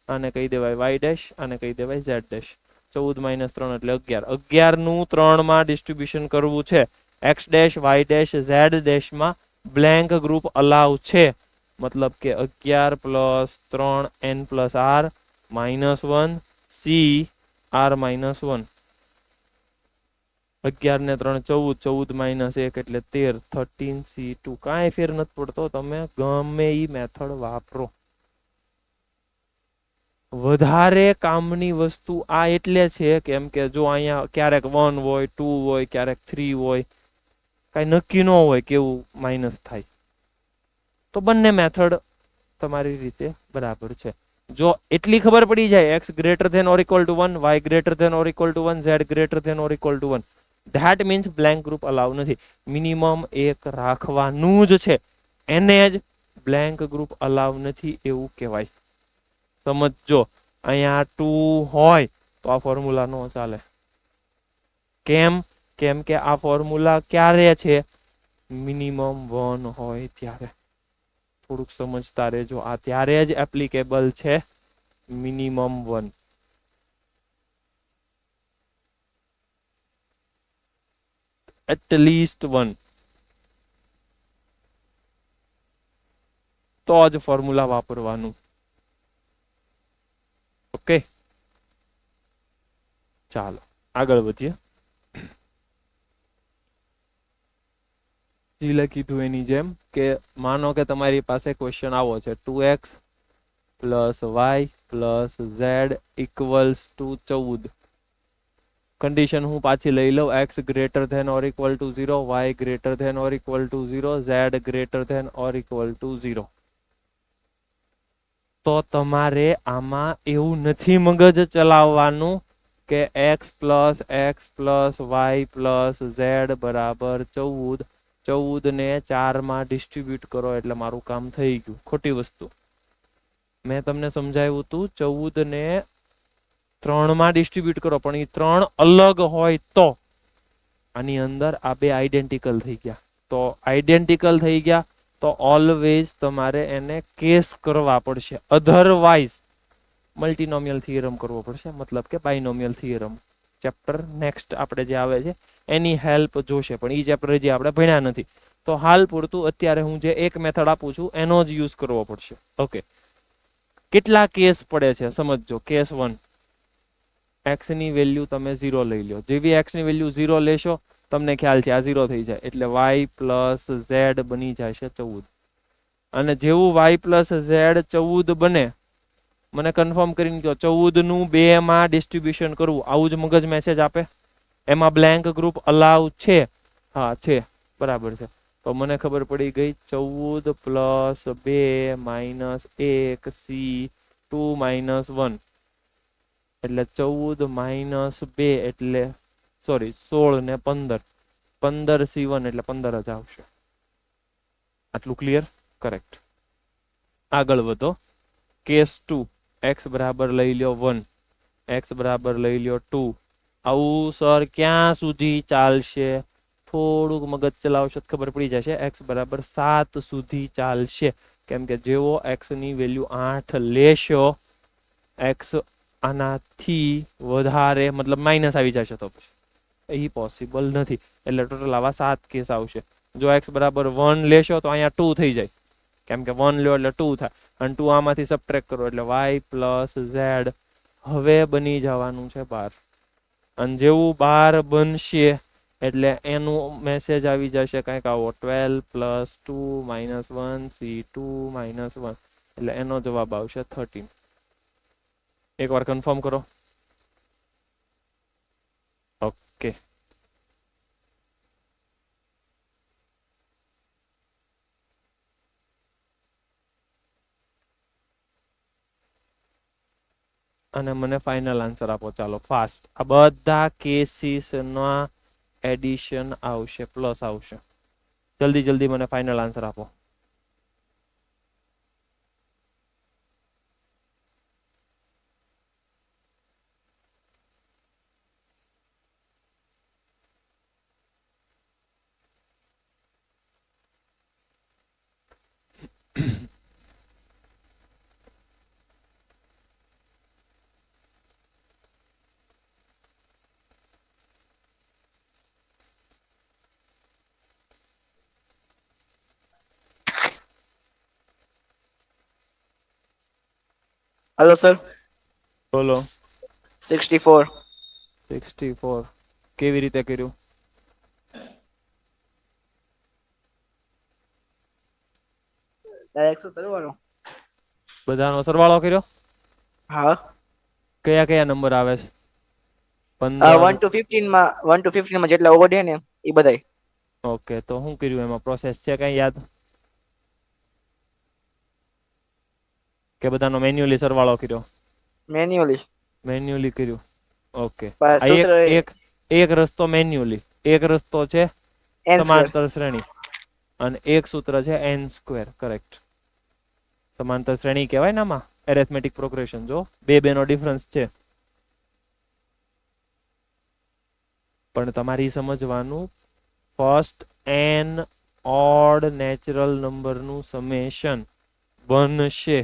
આને કહી દેવાય y ડેશ, આને કહી દેવાય z ડેશ. 14 માઇનસ 3 એટલે 11. 11 નું 3 માં ડિસ્ટ્રીબ્યુશન કરવું છે. x dash, y dash, z ડેશમાં બ્લેન્ક ગ્રુપ અલાવ છે. મતલબ કે 11 plus 3 n plus r minus 1 c r minus 1. 11 ને 3 14, 14 માઇનસ 1 એટલે 13, 13c2. કાંઈ ફેર નથી પડતો, તમે ગમે એ મેથડ વાપરો. વધારે કામની વસ્તુ આ એટલે છે કેમ કે જો અહીંયા ક્યારેક 1 હોય, 2 હોય, ક્યારેક 3 હોય, કાંઈ નક્કી ન હોય કેવું માઇનસ થાય, તો બંને મેથડ તમારી રીતે બરાબર છે. જો એટલી ખબર પડી જાય x greater than or equal to 1, y greater than or equal to 1, z greater than or equal to 1, that means blank group allow નથી. મિનિમમ એક રાખવાનું જ છે, એને જ બ્લેન્ક ગ્રુપ અલાવ નથી એવું કહેવાય. સમજો, અહીંયા 2 હોય તો આ ફોર્મ્યુલા નો ચાલે. કેમ? કેમ કે આ ફોર્મ્યુલા ક્યારે છે? મિનિમમ 1 હોય ત્યારે. થોડુંક સમજતા રહેજો, આ ત્યારે જ એપ્લિકેબલ છે, મિનિમમ 1. એટલીસ્ટ 1 તો જ ફોર્મ્યુલા વાપરવાનું. ઓકે, ચાલો આગળ વધીએ. જીલે કીધું એની જેમ કે માનો કે તમારી પાસે ક્વેશ્ચન આવો છે 2x plus y plus z equals to 14. Condition હું પાછી લઈ લઉં. x greater than or equal to 0, y greater than or equal to 0, z greater than or equal to 0. તો તમારે આમાં એવું નથી મગજ ચલાવવાનું કે x plus y plus z બરાબર 14. 14 ને 4 માં ડિસ્ટ્રીબ્યુટ કરો એટલે મારું કામ થઈ ગયું. ખોટી વસ્તુ. મેં તમને સમજાવ્યું હતું 14 ને 3 માં ડિસ્ટ્રીબ્યુટ કરો, પણ એ 3 અલગ હોય તો આની અંદર આ બે આઈડેન્ટિકલ થઈ ગયા. તો આઈડેન્ટિકલ થઈ ગયા તો ઓલવેઝ તમારે એને કેસ કરવા પડશે. અધરવાઇઝ મલ્ટીનોમિયલ થિયરમ કરવો પડશે, મતલબ કે બાયનોમિયલ થિયરમ. ચેપ્ટર નેક્સ્ટ આપણે જે આવે છે એની હેલ્પ જોશે, પણ એ ચેપ્ટર જે આપણે ભણ્યા નથી. તો હાલ પૂરતું અત્યારે હું જે એક મેથડ આપું છું એનો જ યુઝ કરવો પડશે. ઓકે, કેટલા કેસ પડે છે સમજજો. કેસ 1, x ની વેલ્યુ તમે 0 લઈ લો. જેવી x ની વેલ્યુ 0 લેશો તમને ખ્યાલ છે આ 0 થઈ જાય એટલે y પ્લસ z બની જશે 14. અને જેવું y પ્લસ z 14 બને, મને કન્ફર્મ કરીને કહો 14 નું 2 માં ડિસ્ટ્રીબ્યુશન કરવું. આવું જ મગજ મેસેજ આપે. એમાં બ્લેન્ક ગ્રુપ અલાવ છે હા છે, બરાબર છે. તો મને ખબર પડી ગઈ 14 પ્લસ 2 માઇનસ 1 C2 માઇનસ 1 એટલે 14 માઇનસ 2 એટલે સોરી 16 ને 15 15 C1 એટલે 15 જ આવશે. આટલું ક્લિયર? કરેક્ટ. આગળ વધો. કેસ 2 x બરાબર લઈ લ્યો 1 x બરાબર લઈ લ્યો 2. આવું સર ક્યાં સુધી ચાલશે? થોડુંક મગજ ચલાવશો તો ખબર પડી જશે. x બરાબર 7 સુધી ચાલશે, કેમ કે જેવો x ની વેલ્યુ 8 લેશો, x આનાથી વધારે મતલબ માઇનસ આવી જશે તો પછી એ પોસિબલ નથી. એટલે ટોટલ આવા 7 કેસ આવશે. જો x બરાબર 1 લેશો તો અહીંયા 2 થઈ જાય, કેમ કે 1 લ્યો એટલે 2 થાય, અને 2 આમાંથી સબટ્રેક્ટ કરો એટલે y પ્લસ z હવે બની જવાનું છે 12. અને જેવું 12 બનશે એટલે એનું મેસેજ આવી જશે કંઈક આવો 12 પ્લસ 2 માઇનસ 1 C2 માઇનસ 1 એટલે એનો જવાબ આવશે 13. એકવાર કન્ફર્મ કરો. ઓકે. અને મને ફાઇનલ આન્સર આપો ચાલો ફાસ્ટ. આ બધા કેસીસના એડિશન આવશે, પ્લસ આવશે. જલ્દી જલ્દી મને ફાઇનલ આન્સર આપો. Hello sir. બોલો. 64. 64 કેવી રીતે કર્યું? डायरेक्ट से सरवारो. બધાનો સરવાળો કર્યો? हाँ. કયા કયા નંબર આવે છે? 1 15. to 15 માં 1 to 15 માં જેટલા ઓવર ને એ બધાય. ઓકે, તો શું કર્યું એમાં? પ્રોસેસ છે કઈ યાદ કે બધાનો મેન્યુઅલી સરવાળો કર્યો? મેન્યુઅલી. મેન્યુઅલી કર્યું. ઓકે. પણ આ સૂત્ર એક એક રસ્તો મેન્યુઅલી, એક રસ્તો છે n સ્ક્વેર. સમાંતર શ્રેણી, અને એક સૂત્ર છે n². કરેક્ટ. સમાંતર શ્રેણી કહેવાય ને આમાં, એરેથમેટિક પ્રોગ્રેશન. જો બે નો ડિફરન્સ છે, પણ તમારી સમજવાનું ફર્સ્ટ n ઓડ નેચરલ નંબરનું સમેશન બનશે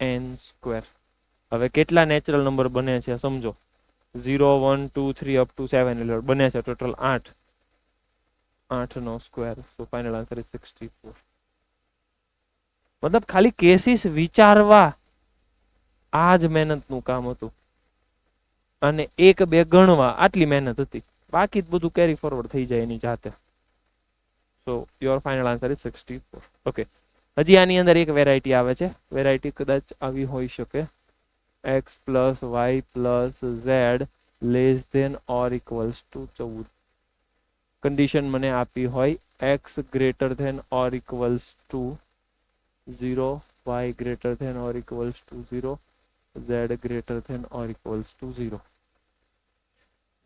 n². હવે કેટલા નેચરલ નંબર બને છે સમજો. 0 1 2 3 અપ ટુ 7 એટલે બને છે ટોટલ 8. 8 નો square. So final answer is 64. મતલબ ખાલી કેસીસ વિચારવા આ જ મહેનતનું કામ હતું, અને 1 2 ગણવા આટલી મહેનત હતી. બાકી બધું કેરી ફોરવર્ડ થઈ જાય એની જાતે. સો your final answer is 64. Okay. હજી આની અંદર એક વેરાયટી આવે છે. વેરાયટી કદાચ આવી હોઈ શકે. x plus y plus z less than or equals to 14. Condition મને આપી હોય x greater than or equals to 0, y greater than or equals to 0, z greater than or equals to 0.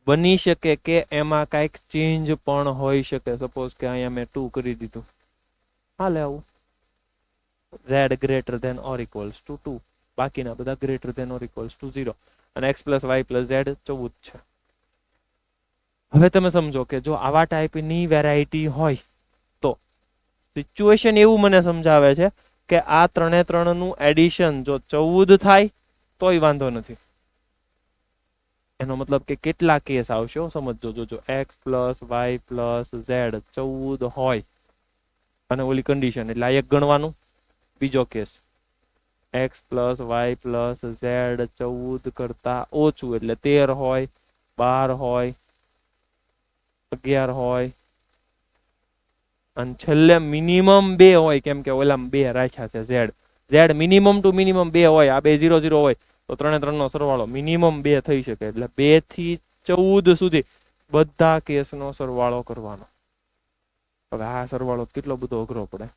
બની શકે કે એમાં કાંઈક ચેન્જ પણ હોઈ શકે. સપોઝ કે અહીંયા મેં 2 કરી દીધું, હાલે આવું. z greater than or equals to 2, બાકીના બધા greater than or equals to 0, અને x plus y plus z 14 છે. હવે તમે સમજો કે જો આવા ટાઈપની વેરાયટી હોય તો સિચ્યુએશન એવું મને સમજાવે છે કે આ ત્રણે ત્રણનું એડિશન જો 14 થાય તોય વાંધો નથી. એનો મતલબ કે કેટલા કેસ આવશે સમજો. જોજો x plus y plus z 14 હોય અને ઓલી કન્ડિશન એટલે આ એક ગણવાનું. બીજો case x plus y plus z 14 કરતા ઓછું એટલે 13 હોય, 12 હોય, 11 હોય, અને છેલ્લે મિનિમમ 2 હોય, કેમ કે ઓલામાં 2 રાખ્યા છે. ઝેડ મિનિમમ ટુ મિનિમમ 2 હોય. આ બે 0 0 હોય તો ત્રણે ત્રણનો સરવાળો મિનિમમ 2 થઈ શકે. એટલે 2 થી 14 સુધી બધા કેસનો સરવાળો કરવાનો. હવે આ સરવાળો કેટલો બધો અઘરો પડે,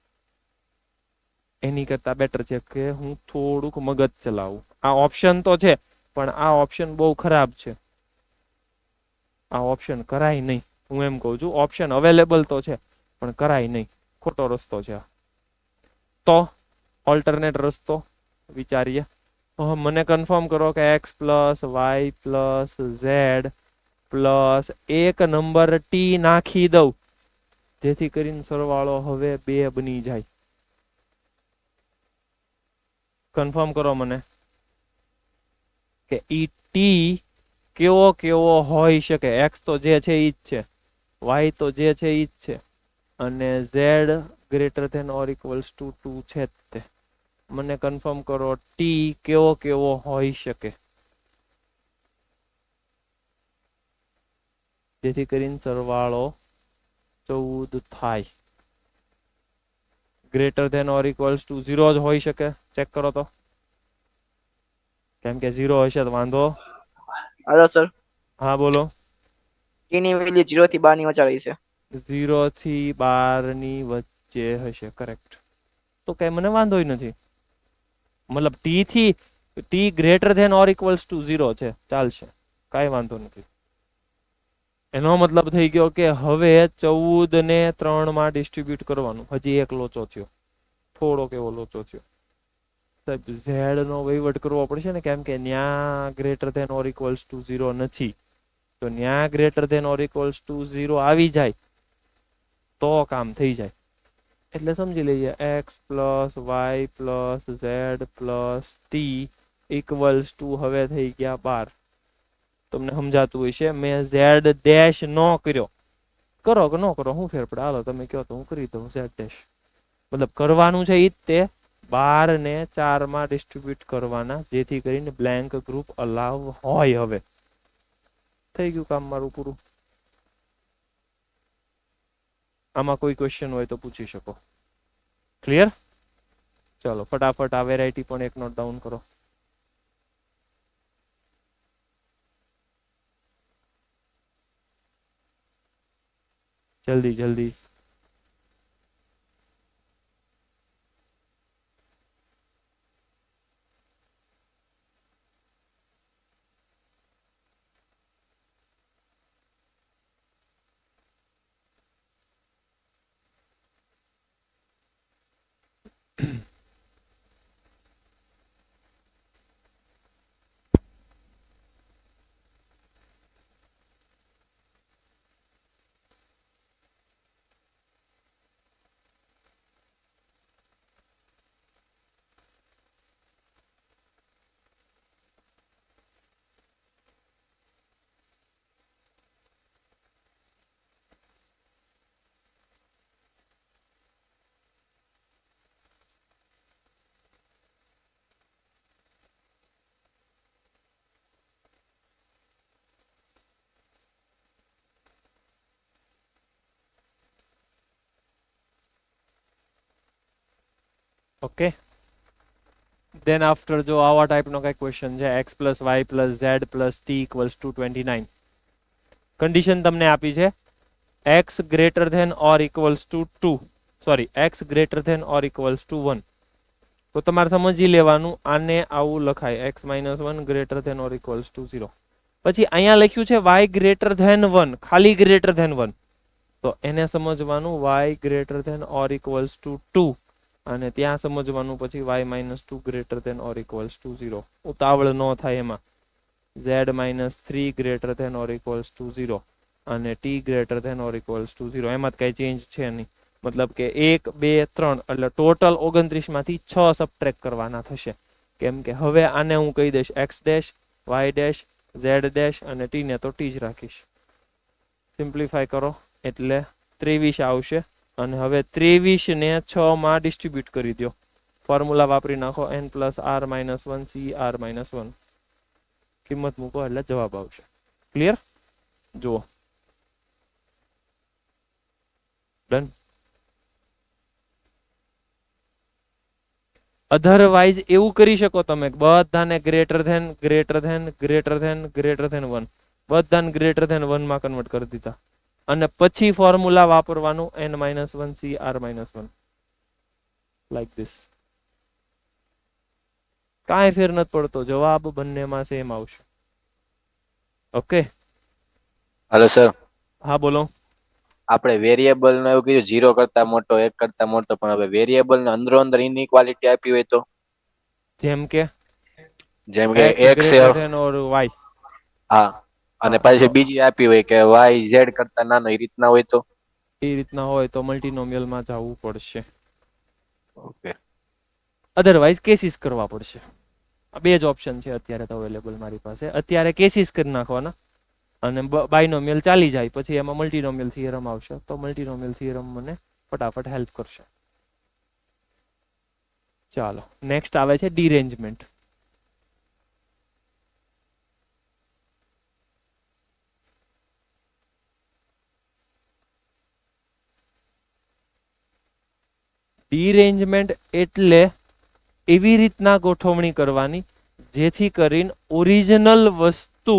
એની કરતા બેટર છે કે હું થોડુંક મગજ ચલાવું. આ ઓપ્શન તો છે પણ આ ઓપ્શન બહુ ખરાબ છે, આ ઓપ્શન કરાય નહીં. હું એમ કહું છું ઓપ્શન અવેલેબલ તો છે પણ કરાય નહીં, ખોટો રસ્તો છે. તો ઓલ્ટરનેટ રસ્તો વિચારીએ. મને કન્ફર્મ કરો કે x plus y plus z plus એક નંબર ટી નાખી દઉં જેથી કરીને સરવાળો હવે 2 બની જાય. કન્ફર્મ કરો મને કે ઈ ટી કેવો કેવો હોઈ શકે. એક્સ તો જે છે ઈ જ છે, વાય તો જે છે ઈ જ છે, અને z greater than or equals to 2 છે જ તે. મને કન્ફર્મ કરો ટી કેવો કેવો હોઈ શકે જેથી કરીને સરવાળો 14 થાય. Greater than or equals to 0 જ હોઈ શકે. ચેક કરો તો, કેમ કે 0 હશે તો વાંધો. હાલો સર, હા બોલો. ટી ની વેલ્યુ 0 થી 12 ની વચ્ચે રહી છે. 0 થી 12 ની વચ્ચે હશે, કરેક્ટ. તો કઈ મને વાંધો નથી, મતલબ t greater than or equals to 0 છે, ચાલશે, કાંઈ વાંધો નથી. એનો મતલબ થઈ ગયો કે હવે 14 ને 3 માં ડિસ્ટ્રીબ્યુટ કરવાનું. હજી એક લોચો થયો, થોડોક એવો લોચો થયો. સાહેબ ઝેડ નો વહીવટ કરવો પડશે ને, કેમ કે ન્યા greater than or equals to 0 નથી. તો ન્યા greater than or equals to 0 આવી જાય તો કામ થઈ જાય. એટલે સમજી લઈએ x plus y plus z plus t equals to હવે થઈ ગયા 12. તમને સમજાતું હોય છે. મેં ઝેડ ડેશ નો કર્યો, કરો કે ન કરો શું ફેર પડે, હાલો તમે કહો તો હું કરી દઉં ઝેડ ડેશ. મતલબ કરવાનું છે ઈ જ તે, 12 ને 4 માં ડિસ્ટ્રીબ્યુટ કરવાના જેથી કરીને બ્લેન્ક ગ્રુપ અલાવ હોય. હવે થઈ ગયું કામ મારું પૂરું. આમાં કોઈ ક્વેશ્ચન હોય તો પૂછી શકો. ક્લિયર? ચલો ફટાફટ આ વેરાયટી પણ એક નોટ ડાઉન કરો. જલ્દી જલ્દી. ઓકે, દેન આફ્ટર જો આવા ટાઈપનો કઈ ક્વેશ્ચન છે, x plus y plus z plus t equals to 29. Condition તમને આપી છે x greater than or equals to 2, sorry x greater than or equals to 1. તો તમારે સમજી લેવાનું આને આવું લખાય x minus 1 greater than or equals to 0. પછી અહીંયા લખ્યું છે વાય ગ્રેટર ધેન 1, ખાલી ગ્રેટર ધેન 1. તો એને સમજવાનું y greater than or equals to 2, અને ત્યાં સમજવાનું પછી y minus 2 greater than or equals to 0. ઉતાવળ ન થાય એમાં. z minus 3 greater than or equals to 0 અને t greater than or equals to 0. એમાં કઈ ચેન્જ છે નહીં. મતલબ કે 1 2 3 એટલે ટોટલ 29 માંથી 6 સબટ્રેક્ટ કરવાના થશે. કેમ કે હવે આને હું કહી દઈશ x dash y dash z dash અને t ને તો t જ રાખીશ. સિમ્પ્લિફાય કરો એટલે 23 આવશે. અને હવે 23 ને 6 માં ડિસ્ટ્રીબ્યુટ કરી દો. ફોર્મ્યુલા વાપરી નાખો n plus r minus 1 c r minus 1. કિંમત મૂકો એટલે જવાબ આવશે. ક્લિયર? જુઓ, ડન. અધરવાઇઝ એવું કરી શકો તમે બધાને greater than greater than greater than greater than 1, બધાને ગ્રેટર ધેન 1 માં કન્વર્ટ કરી દીધા. અને પછી ફોર્મ્યુલા વાપરવાનું n-1 CR-1 લાઈક ધીસ. કાંઈ ફેર નથી પડતો, જવાબ બંનેમાં સેમ આવશે. ઓકે, હલો સર, હા બોલો. આપણે વેરિયેબલ નો એવું કીધું 0 કરતા મોટો 1 કરતા મોટો, પણ હવે વેરિયેબલ ને અંદરો અંદર ઇનઇક્વાલિટી આપી હોય તો, જેમ કે જેમ કે x x greater than or y. હા, અને પછી બીજી આપી હોય કે y z કરતા નાનો, એ રીતના હોય તો? એ રીતના હોય તો મલ્ટીનોમિયલમાં જવું પડશે, ઓકે. અધરવાઇઝ કેસીસ કરવા પડશે. આ બે જ ઓપ્શન છે અત્યારે તો અવેલેબલ મારી પાસે. અત્યારે કેસીસ કરી નાખવાના અને બાયનોમિયલ ચાલી જાય, પછી એમાં મલ્ટીનોમિયલ થિયરમ આવશે તો મલ્ટીનોમિયલ થિયરમ મને ફટાફટ હેલ્પ કરશે. ચાલો, નેક્સ્ટ આવે છે ડીરેન્જમેન્ટ. ડીરેન્જમેન્ટ એટલે એવી રીતના ગોઠવણી કરવાની જેથી કરીને ઓરિજિનલ વસ્તુ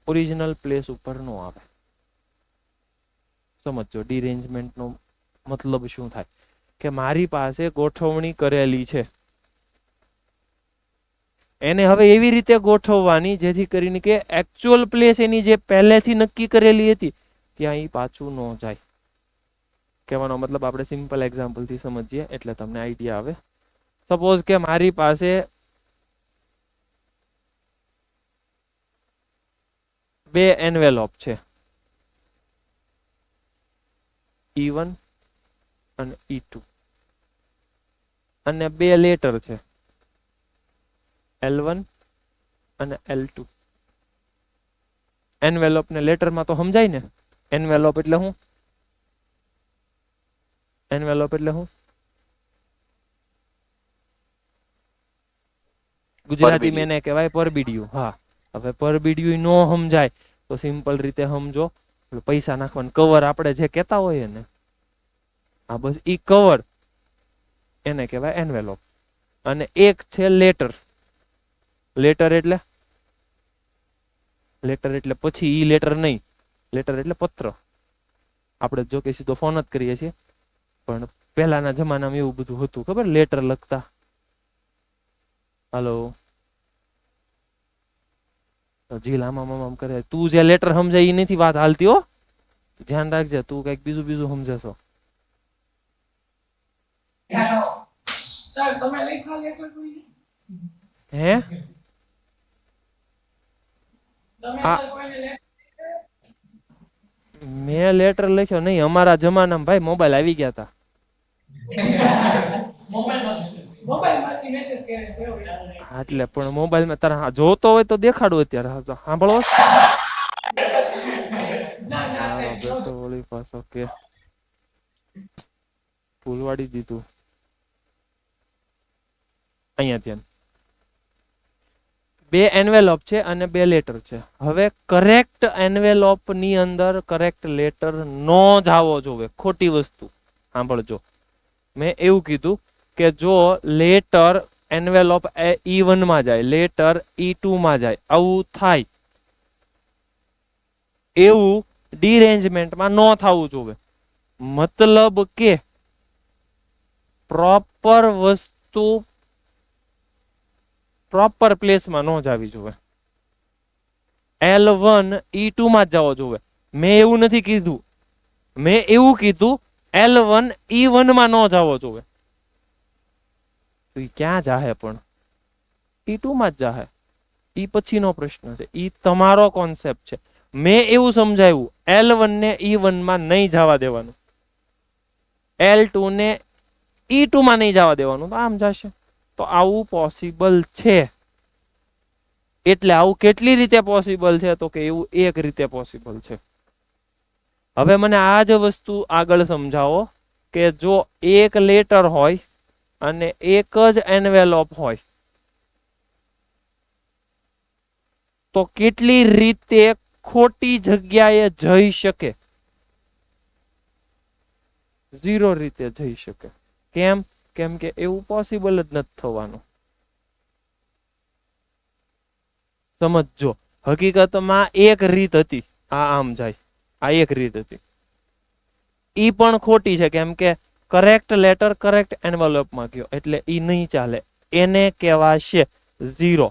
ઓરિજિનલ પ્લેસ ઉપર ન આવે. સમજો ડીરેન્જમેન્ટ નો મતલબ શું થાય, કે મારી પાસે ગોઠવણી કરેલી છે, એને હવે એવી રીતે ગોઠવવાની જેથી કરીને કે એકચ્યુઅલ પ્લેસ એની જે પહેલેથી નક્કી કરેલી હતી ત્યાં એ પાછું ન જાય. કહેવાનો મતલબ આપણે સિમ્પલ એક્ઝામ્પલ થી સમજીએ એટલે તમને આઈડિયા આવે. સપોઝ કે મારી પાસે બે એન્વેલોપ છે, E1 અને E2, અને બે લેટર છે, L1 અને L2. એન્વેલોપ ને લેટરમાં તો સમજાય ને. એન્વેલોપ એટલે શું? એન્વેલોપ એટલે શું? ગુજરાતી મેં એને કહેવાય પરબીડિયું. હા, હવે પરબીડિયું નો સમજાય તો સિમ્પલ રીતે સમજો, પૈસા નાખવાનું કવર આપણે જે કહેતા હોઈએ ને, હા બસ ઈ કવર એને કહેવાય એન્વેલોપ. અને એક છે લેટર. લેટર એટલે પછી ઈ લેટર નહીં, લેટર એટલે પત્ર. આપણે જો કે સીધો ફોન જ કરીએ છીએ, પણ પહેલાના જમાનામાં એવું બધું હતું, ખબર? લેટર લખતા. હાલો, જીલ આમ કરે. તું જે લેટર સમજાય એ નથી વાત હાલતી હો, ધ્યાન રાખજે. તું કઈક બીજું સમજે છો. હે મેં લેટર લખ્યો નહીં. અમારા જમાનામાં ભાઈ મોબાઈલ આવી ગયા હતા. એટલે પણ મોબાઈલમાં તારા જોતો હોય તો દેખાડું અત્યારે. સાંભળો ઓકે, ફૂલવાડી દીધું અહીંયા ત્યાં. બે એન્વેલોપ છે અને બે લેટર છે. હવે કરેક્ટ એન્વેલોપ ની અંદર કરેક્ટ લેટર નો જાવો જોવે. ખોટી વસ્તુ સાંભળજો. મેં એવું કીધું કે જો લેટર એન્વેલોપ E1 માં જાય, લેટર E2 માં જાય, આવું થાય, એવું ડીરેન્જમેન્ટમાં ન થવું જોવે. મતલબ કે પ્રોપર વસ્તુ પ્રોપર પ્લેસમાં ન જાવી જોવે. L1 E2 માં જ જવો જોવે. મેં એવું નથી કીધું, મેં એવું કીધું L1 E1 માં ન જવો જોવે. તો ઈ ક્યાં જાહે? પણ E2 માં જ જાહે. ઈ પછીનો પ્રશ્ન છે, ઈ તમારો કોન્સેપ્ટ છે. મેં એવું સમજાવ્યું L1 ને E1 માં નહીં જવા દેવાનું, L2 ને E2 માં નહીં જવા દેવાનું, તો આમ જશે. તો આવું પોસિબલ છે. એટલે આવું કેટલી રીતે પોસિબલ છે? તો કે એવું એક રીતે પોસિબલ છે. હવે મને આ જ વસ્તુ આગળ સમજાવો કે જો એક લેટર હોય અને એક જ એન્વેલોપ હોય તો કેટલી રીતે ખોટી જગ્યાએ જઈ શકે? 0 રીતે જઈ શકે. કેમ? કેમ કે એવું પોસિબલ જ નથી થવાનું. સમજો, હકીકતમાં એક રીત હતી, આ આમ જાય, આ એક રીત હતી. ઈ પણ ખોટી છે કેમ કે કરેક્ટ લેટર કરેક્ટ એન્વેલોપમાં ગયો એટલે ઈ નહીં ચાલે. એને કહેવાશે 0.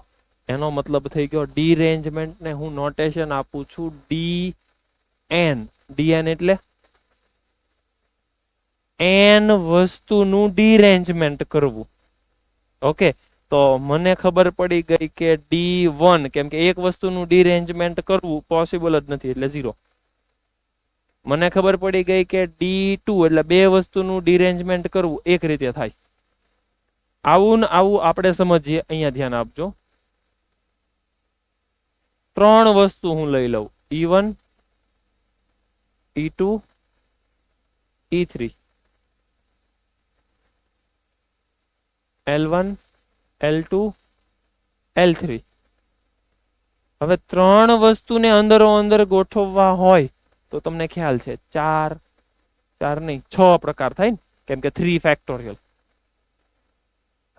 એનો મતલબ થઈ ગયો ડીરેન્જમેન્ટ ને હું નોટેશન આપું છું DN. DN એટલે n વસ્તુનું ડીરેન્જમેન્ટ કરવું. ઓકે, તો મને ખબર પડી ગઈ કે D1 કેમ કે એક વસ્તુનું ડીરેન્જમેન્ટ કરવું પોસિબલ જ નથી એટલે 0. મને ખબર પડી ગઈ કે D2 એટલે બે વસ્તુનું ડીરેન્જમેન્ટ કરવું એક રીતે થાય. આવું ને આવું આપણે સમજીએ. અહીંયા ધ્યાન આપજો. 3 વસ્તુ હું લઈ લઉં E1 E2 E3 L1 L2 L3. હવે 3 વસ્તુને અંદરો અંદર ગોઠવવા હોય તો તમને ખ્યાલ છે 4 નહીં 6 પ્રકાર થાય ને કેમ કે 3 ફેક્ટોરિયલ.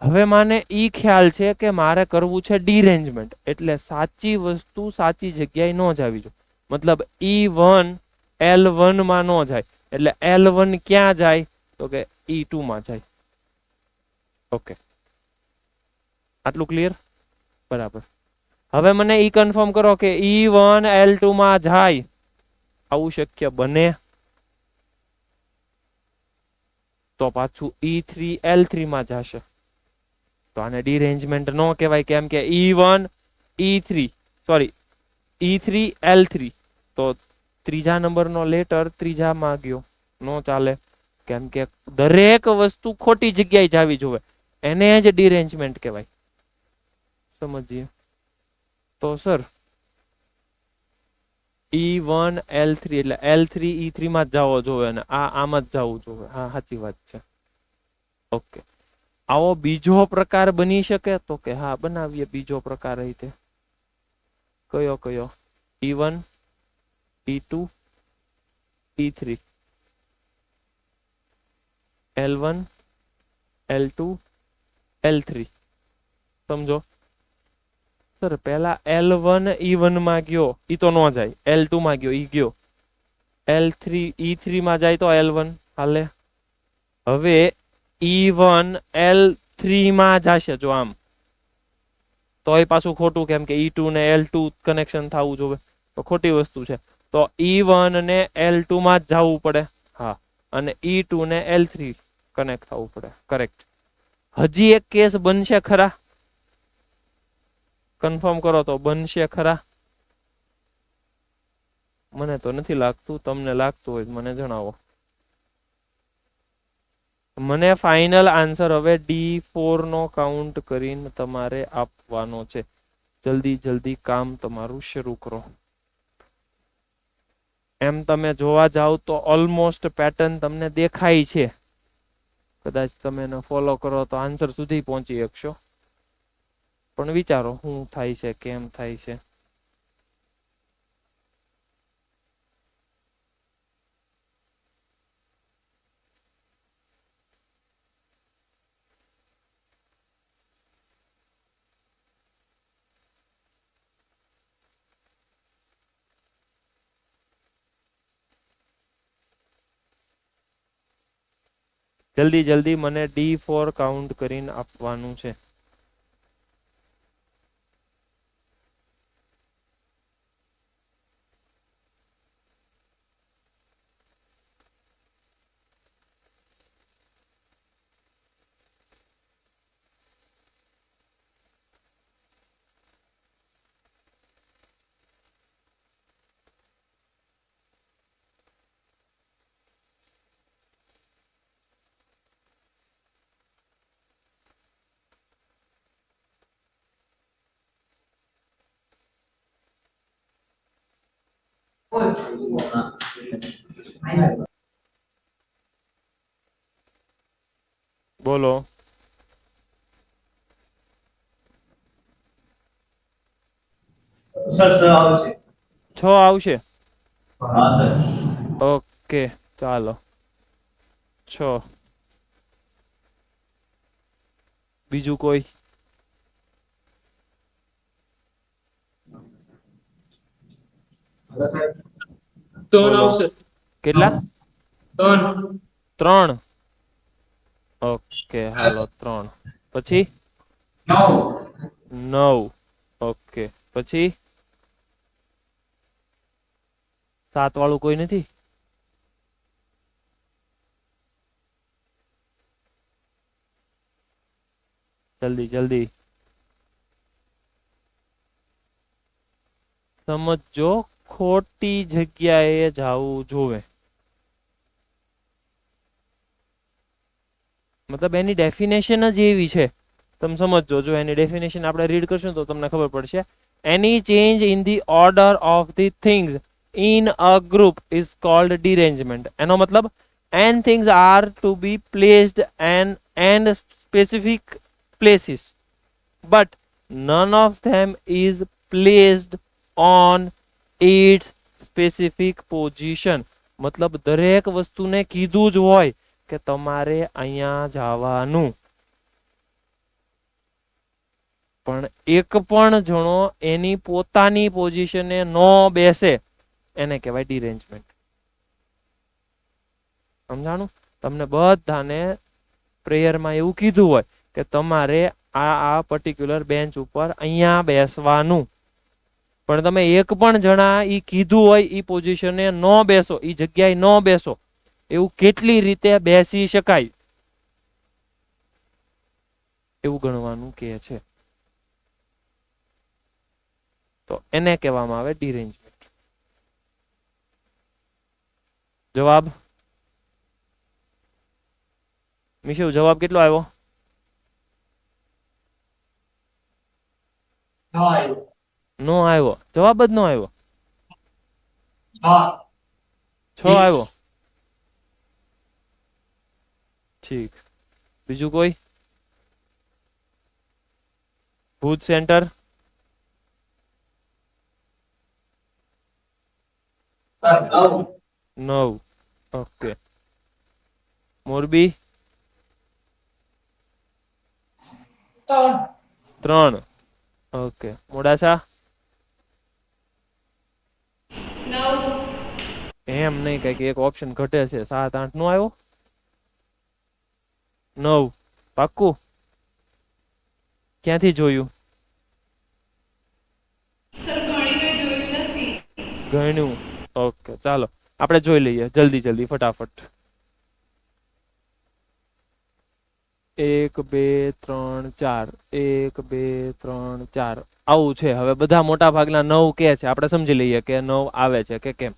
હવે માને ઈ ખ્યાલ છે કે મારે કરવું છે ડીરેન્જમેન્ટ એટલે સાચી વસ્તુ સાચી જગ્યાએ ન જાવી જોઈએ. મતલબ E1 L1 માં ન જાય એટલે L1 ક્યાં જાય તો કે E2 માં જાય. ઓકે, આટલું ક્લિયર? બરાબર. હવે મને ઈ કન્ફર્મ કરો કે E1 L2 માં જાય. આવું શક્ય બને? તો પાછું E3 L3 માં જશે. તો આને ડીરેન્જમેન્ટ ન કહેવાય કેમ કે E1 E3 L3 તો ત્રીજા નંબરનો લેટર ત્રીજામાં ગયો. નો ચાલે કેમ કે દરેક વસ્તુ ખોટી જગ્યાએ જાવી જોઈએ. એને જ ડીરેન્જમેન્ટ કહેવાય. સમજીએ તો સર E1 L3 એટલે L3 E3 માં જ જવો જોઈએ અને આમ જ જવું જોઈએ. હા, સાચી વાત છે. ઓકે, આવો બીજો પ્રકાર બની શકે તો કે હા બનાવીએ બીજો પ્રકાર રીતે. કયો કયો? E1 E2 E3 L1 L2 L3. સમજો સર પહેલા L1 E1 માં ગયો ઈ તો નો જાય. L2 માં ગયો ઈ ગયો. L3 E3 માં જાય તો L1 હાલે. હવે E1 L3 માં જશે જો આમ તો એ પાછું ખોટું કેમ કે E2 ને L2 કનેક્શન થવું જોઈએ તો ખોટી વસ્તુ છે. તો E1 ને L2 માં જ જવું પડે. હા, અને E2 ને L3 કનેક્ટ થવું પડે. કરેક્ટ. હજી એક કેસ બનશે ખરા? કન્ફર્મ કરો તો બનશે ખરા? મને તો નથી લાગતું. તમને લાગતું હોય મને જણાવો. મને ફાઇનલ આન્સર હવે D4 નો કાઉન્ટ કરીને તમારે આપવાનો છે. જલ્દી જલ્દી કામ તમારું શરૂ કરો. એમ તમે જોવા જાવ તો ઓલમોસ્ટ પેટર્ન તમને દેખાય છે. કદાચ તમે એને ફોલો કરો તો આન્સર સુધી પહોંચી શકશો. પણ વિચારો શું થાય છે, કેમ થાય છે. જલ્દી જલ્દી મને D4 કાઉન્ટ કરીને આપવાનું છે. બોલો. સર આવશે. 6 આવશે. હા સર. ઓકે, ચાલો 6. બીજું કોઈ? ત્રણ બોલો. આવશે. કેટલા? 3 ઓકે હાલો 3 પછી 9 ઓકે પછી 7 વાળું કોઈ નથી? જલ્દી જલ્દી સમજો, ખોટી જગ્યાએ જાવું જોવે. મતલબ એની ડેફિનેશન જ એવી છે, તમે સમજો. જો એની ડેફિનેશન આપણે રીડ કરશું તો તમને ખબર પડશે. Any change in the order of the things in a group is called derangement. એનો મતલબ n things are to be placed and specific places, but none of them is placed on its specific position. મતલબ દરેક વસ્તુને કીધું જ હોય કે તમારે અહીંયા જવાનું, પણ એક પણ જણો એની પોતાની પોઝિશને ન બેસે એને કહેવાય ડિરેન્જમેન્ટ. સમજાણું? તમને બધાને પ્રેયરમાં એવું કીધું હોય કે તમારે આ પર્ટિક્યુલર બેન્ચ ઉપર અહીંયા બેસવાનું, પણ તમે એક પણ જણા ઈ કીધું હોય ઈ પોઝિશને ન બેસો, ઈ જગ્યાએ ન બેસો, એવું કેટલી રીતે બેસી શકાય એવું ગણવાનું કે છે. તો એને કહેવામાં આવે ડિરેન્જમેન્ટ. જવાબ મિશુ, જવાબ કેટલો આવ્યો? નો આવ્યો, જવાબ જ નો આવ્યો. 6 આવ્યો. ઠીક, બીજું કોઈ? Bhuj centre 9 okay. Morbi 3 okay. Modasa 9 એમ નહીં, કઈક એક ઓપ્શન ઘટે છે. 7 8 નો આવ્યો? 9 પાક્કું? ક્યાંથી જોયું? સર ઘણીને જોયું નથી. ગણ્યું? ઓકે ચાલો આપણે જોઈ લઈએ જલ્દી જલ્દી ફટાફટ. 1 2 3 4 1 2 3 4 આવું છે. હવે બધા મોટા ભાગના 9 કે છે, આપણે સમજી લઈએ કે 9 આવે છે કે કેમ.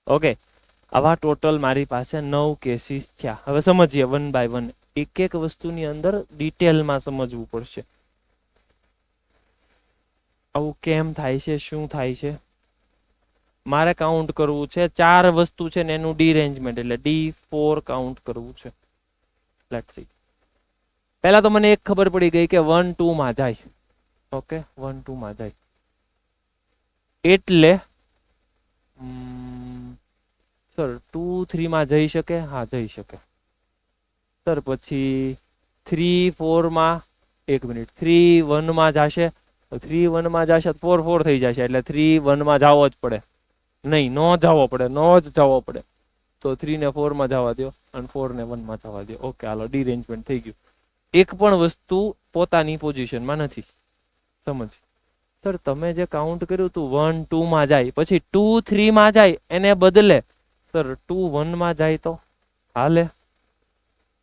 ઓકે, આવા ટોટલ મારી પાસે 9 કેસીસ થયા. હવે સમજીએ વન બાય વન. એક એક વસ્તુની અંદર ડિટેલમાં સમજવું પડશે. આવું કેમ થાય છે, શું થાય છે? મારે કાઉન્ટ કરવું છે. 4 વસ્તુ છે ને એનું ડીરેન્જમેન્ટ એટલે D4 કાઉન્ટ કરવું છે. Let's see. પહેલા તો મને એક ખબર પડી ગઈ કે 1 2 માં જાય. ઓકે, 1 2 માં જાય એટલે સર 2 3 માં જઈ શકે? હા જઈ શકે સર. પછી 3 4 માં 1 મિનિટ 3 1 માં જશે, 3 1 માં જશે 4 4 થઈ જશે એટલે 3 1 માં જવો જ પડે. નહીં, નો જવો પડે, નો જ જવો પડે. તો 3 ને 4 માં જવા દો અને 4 ને 1 માં જવા દો. ઓકે હાલો, ડીરેન્જમેન્ટ થઈ ગયું. એક પણ વસ્તુ પોતાની પોઝિશનમાં નથી. સમજ સર, તમે જે કાઉન્ટ કર્યું હતું 1 2 માં જાય, પછી 2 3 માં જાય, એને બદલે સર 2 1 માં જાય તો હાલે?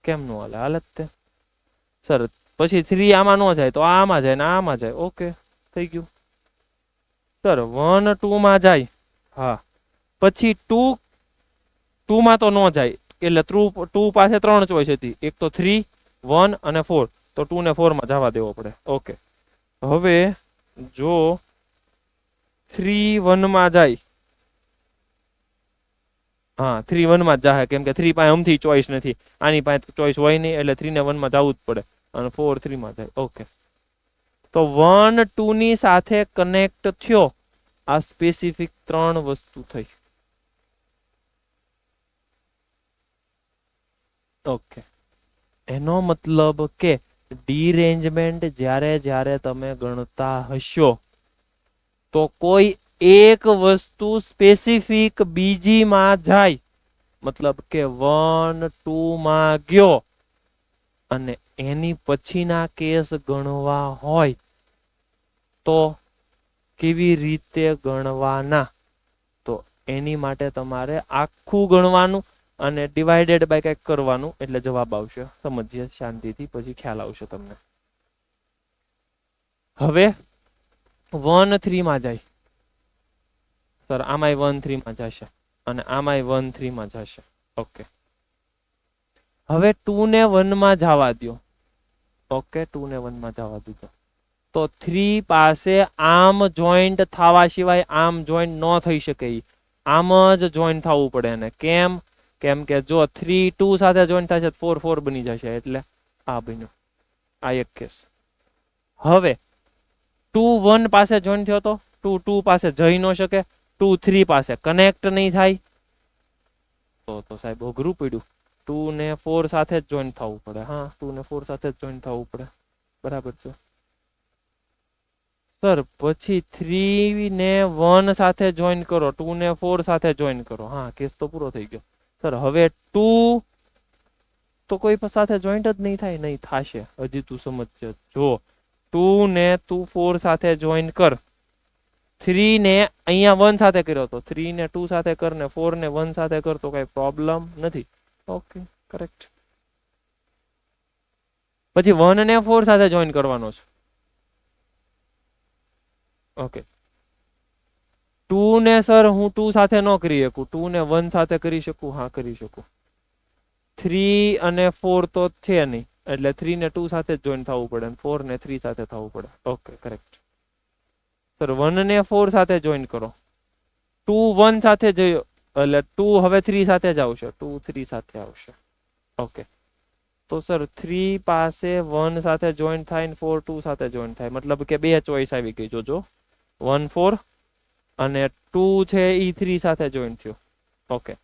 કેમ નો હાલે? હાલે જ તે સર. પછી 3 આમાં નો જાય તો આમાં જાય ને આમાં જાય. ઓકે થઈ ગયું સર. 1 2 માં જાય, હા. પછી 2 2 માં તો ન જાય એટલે 2 પાસે 3 ચોઈસ હતી, એક તો 3, 1 અને 4, તો 2 ને 4 માં જવા દેવો પડે. ઓકે, હવે જો 3 1 માં જાય, હા 3 1 માં જ જાહે, કેમ કે 3 પાસે અમથી ચોઈસ નથી, આની પાસે ચોઈસ હોય નહીં, એટલે 3 ને 1 માં જવું જ પડે, અને 4 3 માં જાય. ઓકે, તો 1 2 ની સાથે કનેક્ટ થયો, આ સ્પેસિફિક 3 વસ્તુ થઈ. ઓકે, એનો મતલબ કે ડીરેન્જમેન્ટ જ્યારે જ્યારે તમે ગણતા હશો તો કોઈ એક વસ્તુ સ્પેસિફિક બીજીમાં જાય, મતલબ કે 1 2 માં ગયો અને એની પછીના કેસ ગણવા હોય તો કેવી રીતે ગણવાના? તો એની માટે તમારે આખું ગણવાનું અને ડિવાઇડેડ બાય કંઈક કરવાનું, એટલે જવાબ આવશે. સમજીએ શાંતિથી, પછી ખ્યાલ આવશે તમને. હવે 1 3 માં જાય સર, આમાંય 1 3 માં જશે અને આમાંય 1 3 માં જશે. ઓકે, હવે 2 ને 1 માં જવા દો. ઓકે, 2 ને 1 માં જવા દીધો, તો 3 પાસે આમ જોઈન્ટ થવા સિવાય આમ જોઈન્ટ ન થઈ શકે, આમ જ જોઈન્ટ થવું પડે એને. કેમ? કેમ કે જો 3 2 સાથે જોઈન્ટ થશે 4 4 બની જશે, એટલે આ બન્યું, આ એક કેસ. હવે 2 1 પાસે જોઈન્ટ થયો તો 2 2 પાસે જઈ ન શકે, 2 3 પાસે કનેક્ટ નહીં થાય, તો સાહેબ અઘરું પડ્યું. 2 ને 4 સાથે જ જોઈન્ટ થવું પડે. હા, 2 ને 4 સાથે જ જોઈન્ટ થવું પડે, બરાબર છે સર. પછી 3 ને 1 સાથે જોઈન કરો, 2 ને 4 સાથે જોઈન કરો. હા, કેસ તો પૂરો થઈ ગયો સર. હવે 2 તો કોઈ સાથે જોઈન્ટ જ નહીં થાય, નહીં થશે. હજી તું સમજશે. જો 2 ને તું 4 સાથે જોઈન કર, 3 ને અહીંયા 1 સાથે કર્યો તો 3 ને 2 સાથે કર ને 4 ને 1 સાથે કર, તો કઈ પ્રોબ્લેમ નથી. Okay, correct. પછી 1 ને 4 સાથે જોઈન કરવાનો છે. ઓકે, 2 ને સર હું 2 સાથે ન કરી શકું, 2 ને 1 સાથે કરી શકું? હા, કરી શકું. 3 અને 4 તો છે નહીં, એટલે 3 ને 2 સાથે જ જોઈન થવું પડે, 4 ને 3 સાથે થવું પડે. Okay, correct sir. 1 ને 4 સાથે જોઈન કરો, 2 1 સાથે જયો, એટલે 2 હવે 3 સાથે જ આવશે, 2 3 સાથે આવશે. ઓકે, તો સર 3 પાસે 1 સાથે જોઈન થાય ને 4 2 સાથે જોઈન થાય, મતલબ કે બે ચોઈસ આવી ગઈ. જોજો 1 4 અને 2 છે એ 3 સાથે જોઈન થયો. ઓકે,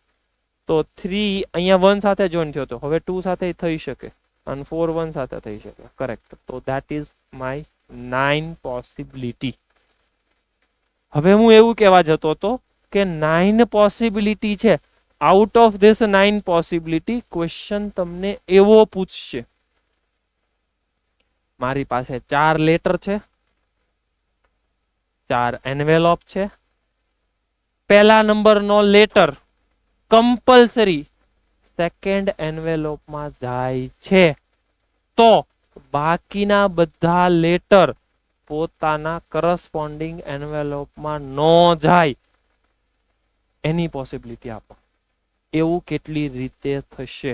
તો 3 અહીંયા 1 સાથે જોઈન થયો, તો હવે 2 સાથે થઈ શકે અને 4 1 સાથે થઈ શકે. કરેક્ટ. તો ધેટ ઇઝ માય 9 પોસિબિલિટી. હવે હું એવું કહેવા જતો હતો કે 9 પોસિબિલિટી છે. Out of this 9 possibility question તમને એવો પૂછશે, મારી પાસે 4 લેટર છે, 4 એન્વેલોપ છે, પહેલા નંબરનો લેટર કમ્પલસરી સેકન્ડ એન્વેલોપમાં જાય છે, તો બાકીના બધા લેટર પોતાના કરસ્પોન્ડિંગ એન્વેલોપમાં ન જાય, એની પોસિબિલિટી આપો. એવું કેટલી રીતે થશે?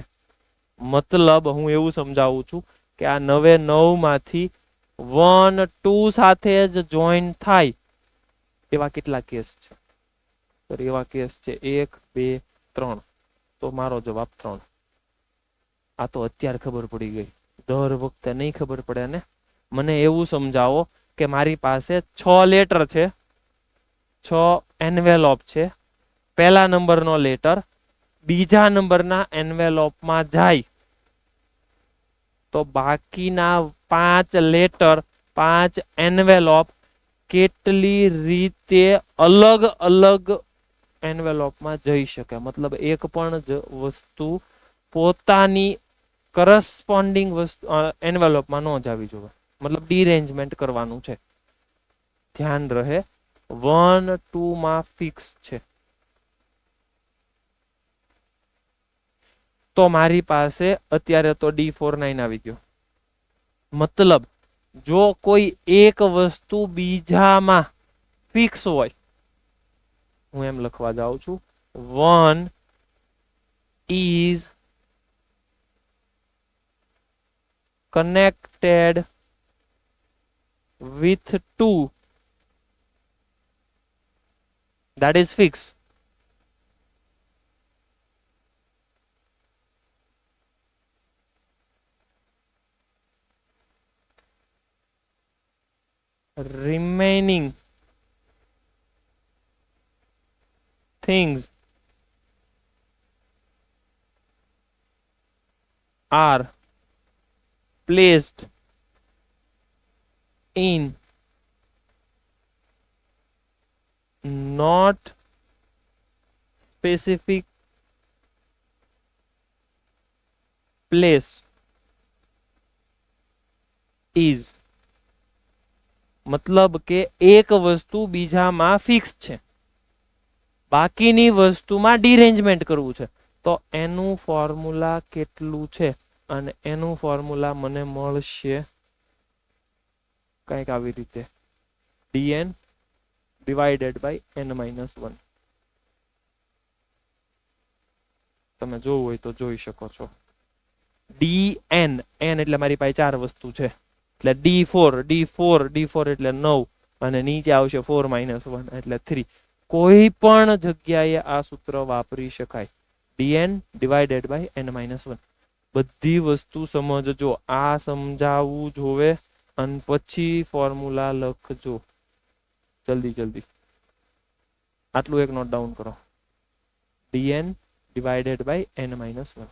મતલબ હું એવું સમજાવું છું કે આ 9 9 માંથી 1 2 સાથે જ જોઈન થાય એવા કેટલા કેસ છે? તો એવા કેસ છે 1 2 3. તો મારો જવાબ 3. આ તો અત્યારે ખબર પડી ગઈ, દર વખતે નહીં ખબર પડે ને. મને એવું સમજાવો કે મારી પાસે 6 લેટર છે, 6 એન્વેલોપ છે, પહેલા નંબરનો લેટર બીજા નંબરના એન્વેલોપમાં જાય, તો બાકીના 5 લેટર 5 એન્વેલોપ કેટલી રીતે અલગ અલગ એન્વેલોપમાં જઈ શકે? મતલબ એક પણ વસ્તુ પોતાની કરસ્પોન્ડિંગ વસ્તુ એન્વેલોપમાં ન જવી જોઈએ, મતલબ ડીરેન્જમેન્ટ કરવાનું છે. ધ્યાન રહે, 1 2 માં ફિક્સ છે. તો મારી પાસે અત્યારે તો D49 આવી ગયો. મતલબ જો કોઈ એક વસ્તુ બીજામાં ફિક્સ હોય, હું એમ લખવા જાઉં છું 1 is connected with 2 that is fixed. Remaining things are placed in not specific place is મતલબ કે એક વસ્તુ બીજામાં ફિક્સ છે, બાકીની વસ્તુમાં ડિરેન્જમેન્ટ કરવું છે. તો એનું ફોર્મ્યુલા કેટલું છે અને એનું ફોર્મ્યુલા મને મળશે કંઈક આવી રીતે dn ડિવાઇડેડ બાય n-1. તમે જોવું હોય તો જોઈ શકો છો. dn n એટલે મારી પાસે 4 વસ્તુ છે એટલે d4 એટલે 9 અને નીચે આવશે 4 - 1 એટલે 3. કોઈ પણ જગ્યાએ આ સૂત્ર વાપરી શકાય. dn divided by n-1. બધી વસ્તુ સમજજો, આ સમજાવવું જોવે અને પછી ફોર્મ્યુલા લખજો. જલ્દી આટલું એક નોટ ડાઉન કરો. dn divided by n-1.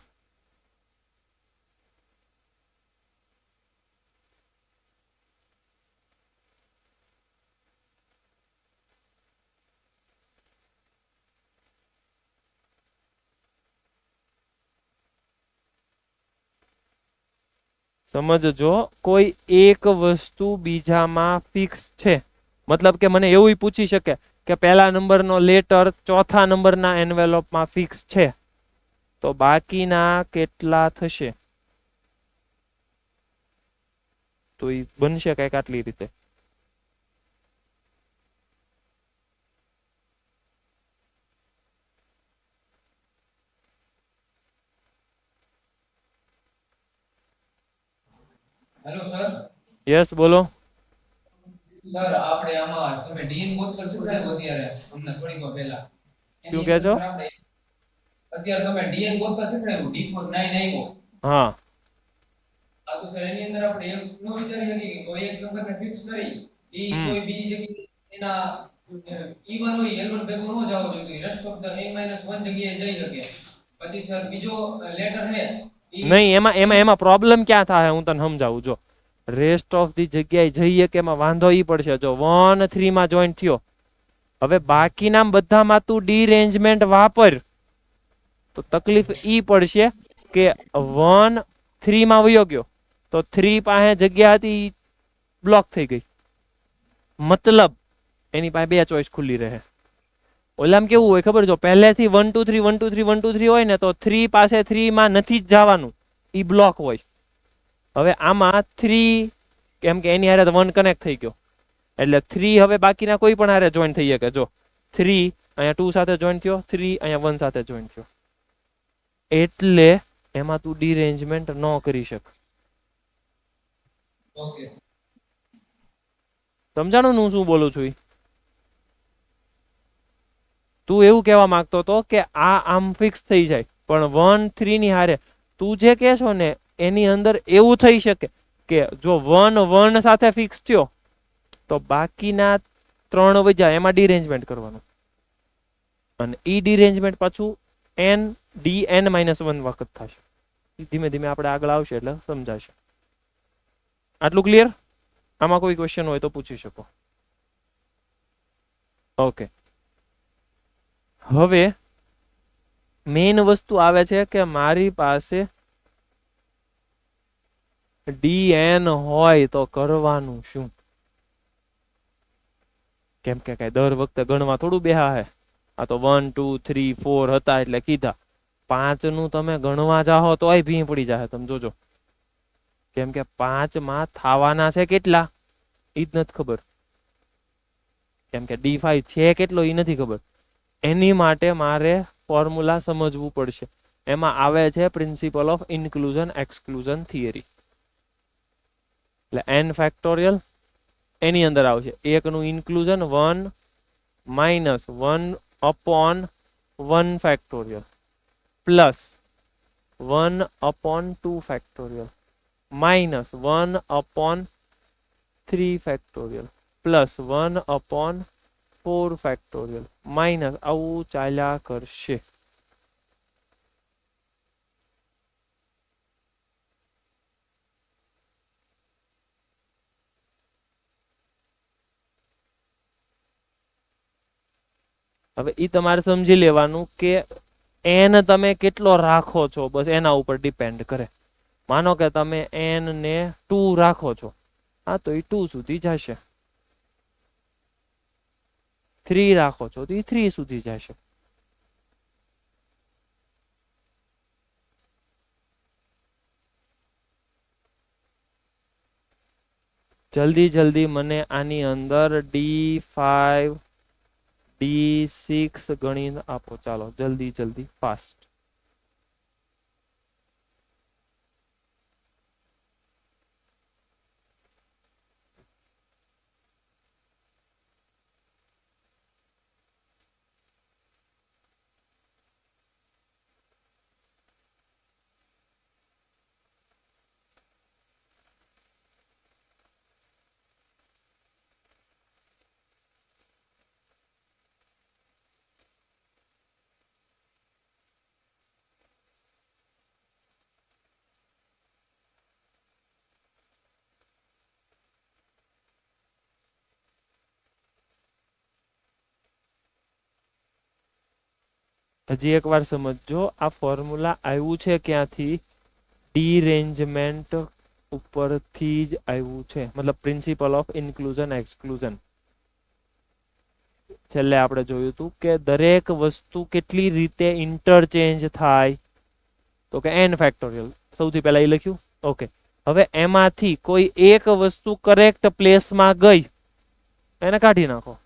સમજજો, કોઈ એક વસ્તુ બીજામાં ફિક્સ છે. મતલબ કે મને એવું પૂછી શકે કે પહેલા નંબરનો લેટર ચોથા નંબરના એન્વેલોપમાં ફિક્સ છે, તો બાકીના કેટલા થશે? તો એ બનશે કંઈક આટલી રીતે. Hello sir. યસ બોલો. સર આપણે આમાં તમે ડીએન ગોતવા શીખવાડ્યું અત્યારે અમને થોડીક વાર પહેલા. શું કહે છો? અત્યારે તમે ડીએન ગોતવા શીખવાડ્યું d4 9 આવ્યો. હા. આ તો સર એની અંદર આપણે એમ ન વિચારી શકીએ કે કોઈ એક નંબરને ફિક્સ કરી ઈ કોઈ બીજી જગ્યાએ એના ઈવન હોય L1 ભેગો ન જાવો જોઈએ, રેસ્ટ ઓફ ધ n-1 જગ્યાએ જઈ શકે. પછી સર બીજો લેટર હે નહીં, એમાં પ્રોબ્લેમ ક્યાં થાય હું તને સમજાવું. જો રેસ્ટ ઓફ ધી જગ્યાએ જઈએ કે એમાં વાંધો ઈ પડશે. જો 1 3 માં જોઈન્ટ થયો, હવે બાકીના બધામાં તું ડીરેન્જમેન્ટ વાપર તો તકલીફ ઈ પડશે કે 1 3 માં વયો ગયો તો 3 પાસે જગ્યા હતી બ્લોક થઈ ગઈ. મતલબ એની પાસે 2 ચોઈસ ખુલ્લી રહે. ઓલામ કેવું હોય ખબર? જો પહેલેથી 1 2 3 1 2 3 1 2 3 હોય ને તો 3 પાસે 3 માં નથી જ જવાનું, ઈ બ્લોક હોય. હવે આમાં 3 કેમ કે એની હારે 1 કનેક્ટ થઈ ગયો એટલે 3 હવે બાકીના કોઈ પણ હારે જોઈન્ટ થઈ શકે. જો 3 અહીંયા 2 સાથે જોઈન્ટ થયો, 3 અહીંયા 1 સાથે જોઈન્ટ થયો, એટલે એમાં તું ડીરેન્જમેન્ટ ન કરી શક. ઓકે સમજાણું હું શું બોલું છું? તું એવું કહેવા માંગતો હતો કે આ આમ ફિક્સ થઈ જાય, પણ 1 3 ની હારે તું જે કહેશો ને એની અંદર એવું થઈ શકે કે જો 1 1 સાથે ફિક્સ થયો તો બાકીના 3 વજા એમાં ડીરેન્જમેન્ટ કરવાનું, અને ઈ ડીરેન્જમેન્ટ પાછું dn-1 વખત થશે. ધીમે ધીમે આપણે આગળ આવશે એટલે સમજાશે. આટલું ક્લિયર? આમાં કોઈ ક્વેશ્ચન હોય તો પૂછી શકો. ઓકે, હવે મેઇન વસ્તુ આવે છે કે મારી પાસે dn હોય તો કરવાનું શું? કેમ કે કઈ દર વખતે ગણવા થોડું બેહા હે. આ તો 1 2 3 4 હતા એટલે કીધા. 5 નું તમે ગણવા જાહો તોય ભી પડી જાય, તમે જોજો. કેમ કે 5 માં થવાના છે કેટલા ઈ જ નથી ખબર. કેમ કે d5 છે કેટલો ઈ નથી ખબર. એની માટે મારે ફોર્મ્યુલા સમજવું પડશે. એમાં આવે છે principal of inclusion exclusion theory. એટલે n ફેક્ટોરિયલ એની અંદર આવશે એકનું inclusion 1 minus 1 upon 1 factorial plus 1 upon 2 factorial minus 1 upon 3 factorial plus 1 upon 4 factorial minus આવું ચાલ્યા કરશે. હવે એ તમારે સમજી લેવાનું કે n તમે કેટલો રાખો છો, બસ એના ઉપર ડિપેન્ડ કરે. માનો કે તમે n ને 2 રાખો છો, હા તો એ 2 સુધી જશે. 3 રાખો છો તો એ 3 સુધી જશે. જલ્દી મને આની અંદર D5 D6 ગણીને આપો. ચાલો જલ્દી ફાસ્ટ. હજી એકવાર સમજજો, આ ફોર્મ્યુલા આવ્યું છે ક્યાંથી? ડીરેન્જમેન્ટ ઉપરથી જ આવ્યું છે, મતલબ પ્રિન્સિપલ ઓફ ઇન્ક્લુઝન એક્સક્લુઝન. છેલ્લે આપણે જોયું હતું કે દરેક વસ્તુ કેટલી રીતે ઇન્ટરચેન્જ થાય, તો કે n ફેક્ટોરિયલ સૌથી પહેલા એ લખ્યું. ઓકે, હવે એમાંથી કોઈ એક વસ્તુ કરેક્ટ પ્લેસમાં ગઈ, એને કાઢી નાખો.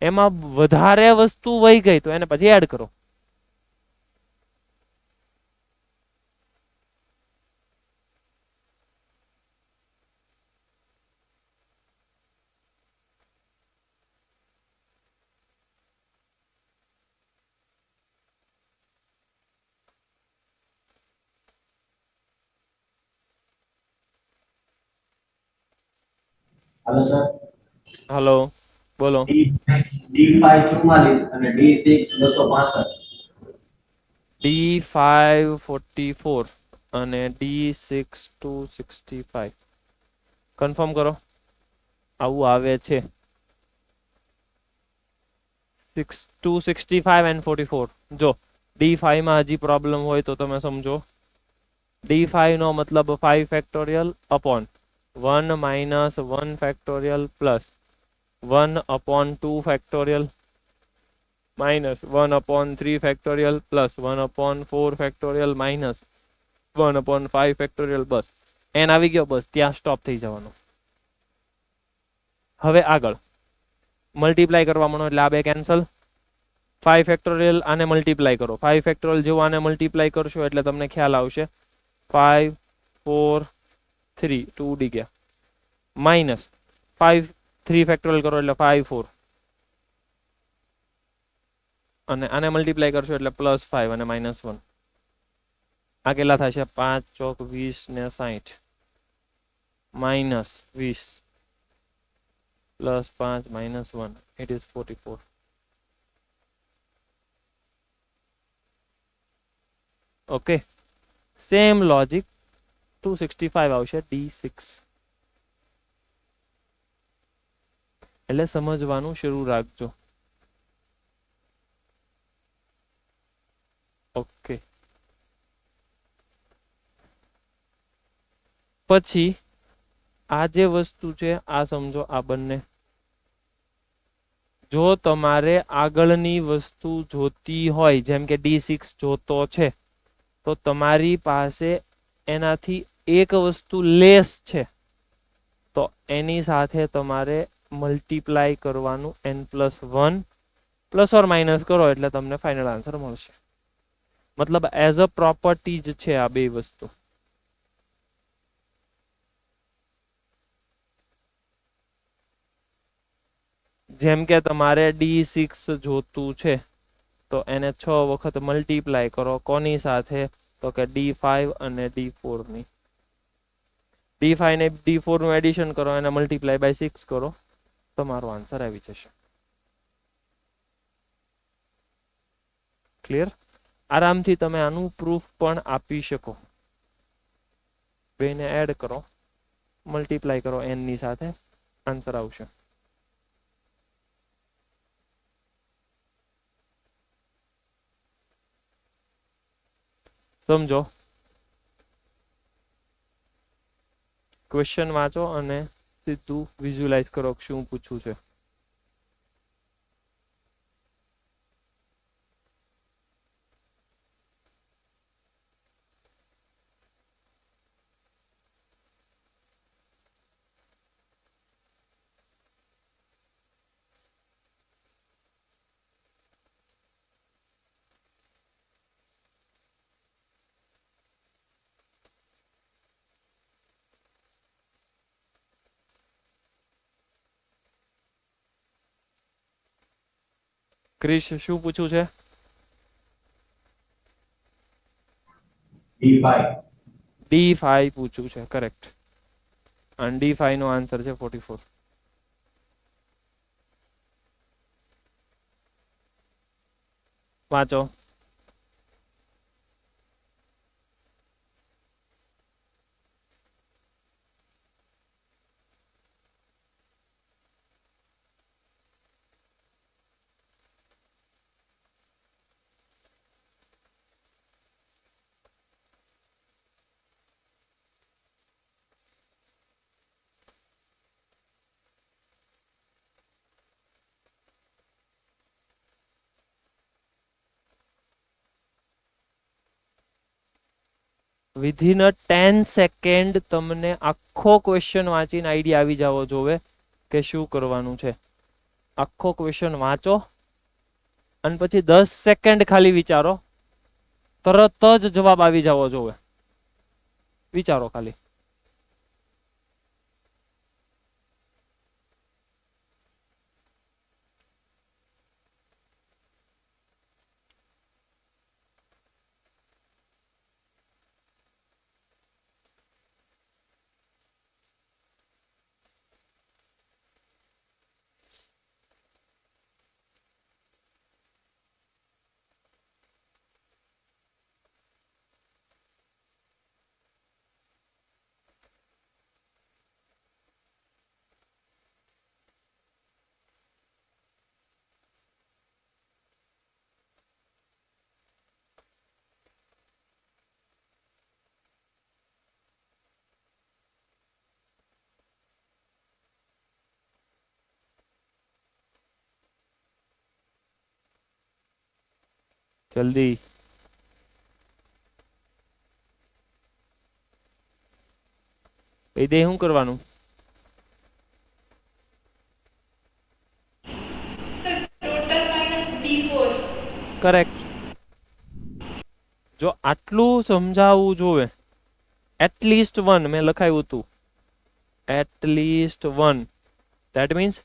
એમાં વધારે વસ્તુ વહી ગઈ તો એને પછી એડ કરો. Hello sir. હલો બોલો. D5 44 અને D6 265. D5 44 અને D6 265 કન્ફર્મ કરો. આવું આવે છે 265 and 44. જો D5 માં હજી પ્રોબ્લેમ હોય તો તમે સમજો. D5 નો મતલબ 5 factorial upon 1 minus 1 factorial plus 1 upon 2 factorial minus 1 upon 3 factorial plus 1 upon 4 factorial minus 1 upon 5 factorial. બસ n આવી ગયો, બસ ત્યાં સ્ટોપ થઈ જવાનું. હવે આગળ મલ્ટીપ્લાય કરવા માંડો એટલે આ બે કેન્સલ. 5 ફેક્ટોરિયલ આને મલ્ટીપ્લાય કરો. 5 ફેક્ટોરિયલ જેવું આને મલ્ટીપ્લાય કરશો એટલે તમને ખ્યાલ આવશે 5 4 3 2 ડી ગયા માઇનસ 5 3 ફેક્ટોરિયલ કરો એટલે 5 4 અને આને મલ્ટીપ્લાય કરશો એટલે +5 અને -1. આ કેટલા થશે? 5 ચોક 20 ને 60 -20 +5 -1 it is 44. Okay, same logic 265 આવશે D6. એટલે સમજવાનું શરૂ રાખજો. ઓકે, પછી આ જે વસ્તુ છે આ સમજો. આ બંને જો તમારે આગળની વસ્તુ જોતી હોય, જેમ કે D6 જોતો છે, તો તમારી પાસે એનાથી એક વસ્તુ લેસ છે તો એની સાથે તમારે મલ્ટીપ્લાય કરવાનું n+1 પ્લસ ઓર માઇનસ કરો એટલે તમને ફાઇનલ આન્સર મળશે. મતલબ એઝ અ પ્રોપર્ટી જ છે આ બે વસ્તુ. જેમ કે તમારે D6 જોતું છે તો એને 6 વખત મલ્ટીપ્લાય કરો કોની સાથે, તો કે D5 અને D4 ની. D5 ને D4 નું એડિશન કરો, એને મલ્ટીપ્લાય બાય 6 કરો, તમારો આન્સર આવી જશે. ક્લિયર? આરામથી તમે આનું પ્રૂફ પણ આપી શકો. બેને એડ કરો, મલ્ટીપ્લાય કરો n ની સાથે, આન્સર આવશે. સમજો. ક્વેશ્ચન વાંચો અને સીધું વિઝ્યુલાઇઝ કરો શું પૂછવું છે. ક્રિશ શું પૂછવું છે? D5 પૂછવું છે, કરેક્ટ. અને D5 નો આન્સર છે 44. વાંચો. વિધિન 10 સેકન્ડ તમને આખો ક્વેશ્ચન વાંચીને આઈડિયા આવી જવો જોવે કે શું કરવાનું છે. આખો ક્વેશ્ચન વાંચો અને પછી 10 સેકન્ડ ખાલી વિચારો, તરત જ જવાબ આવી જવો જોવે. વિચારો ખાલી. જલ્દી. એ દે શું કરવાનું? Sir total minus D4. Correct. જો આટલું સમજાવવું જોવે, એટલીસ્ટ 1 મેં લખાયું હતું, at least 1, that means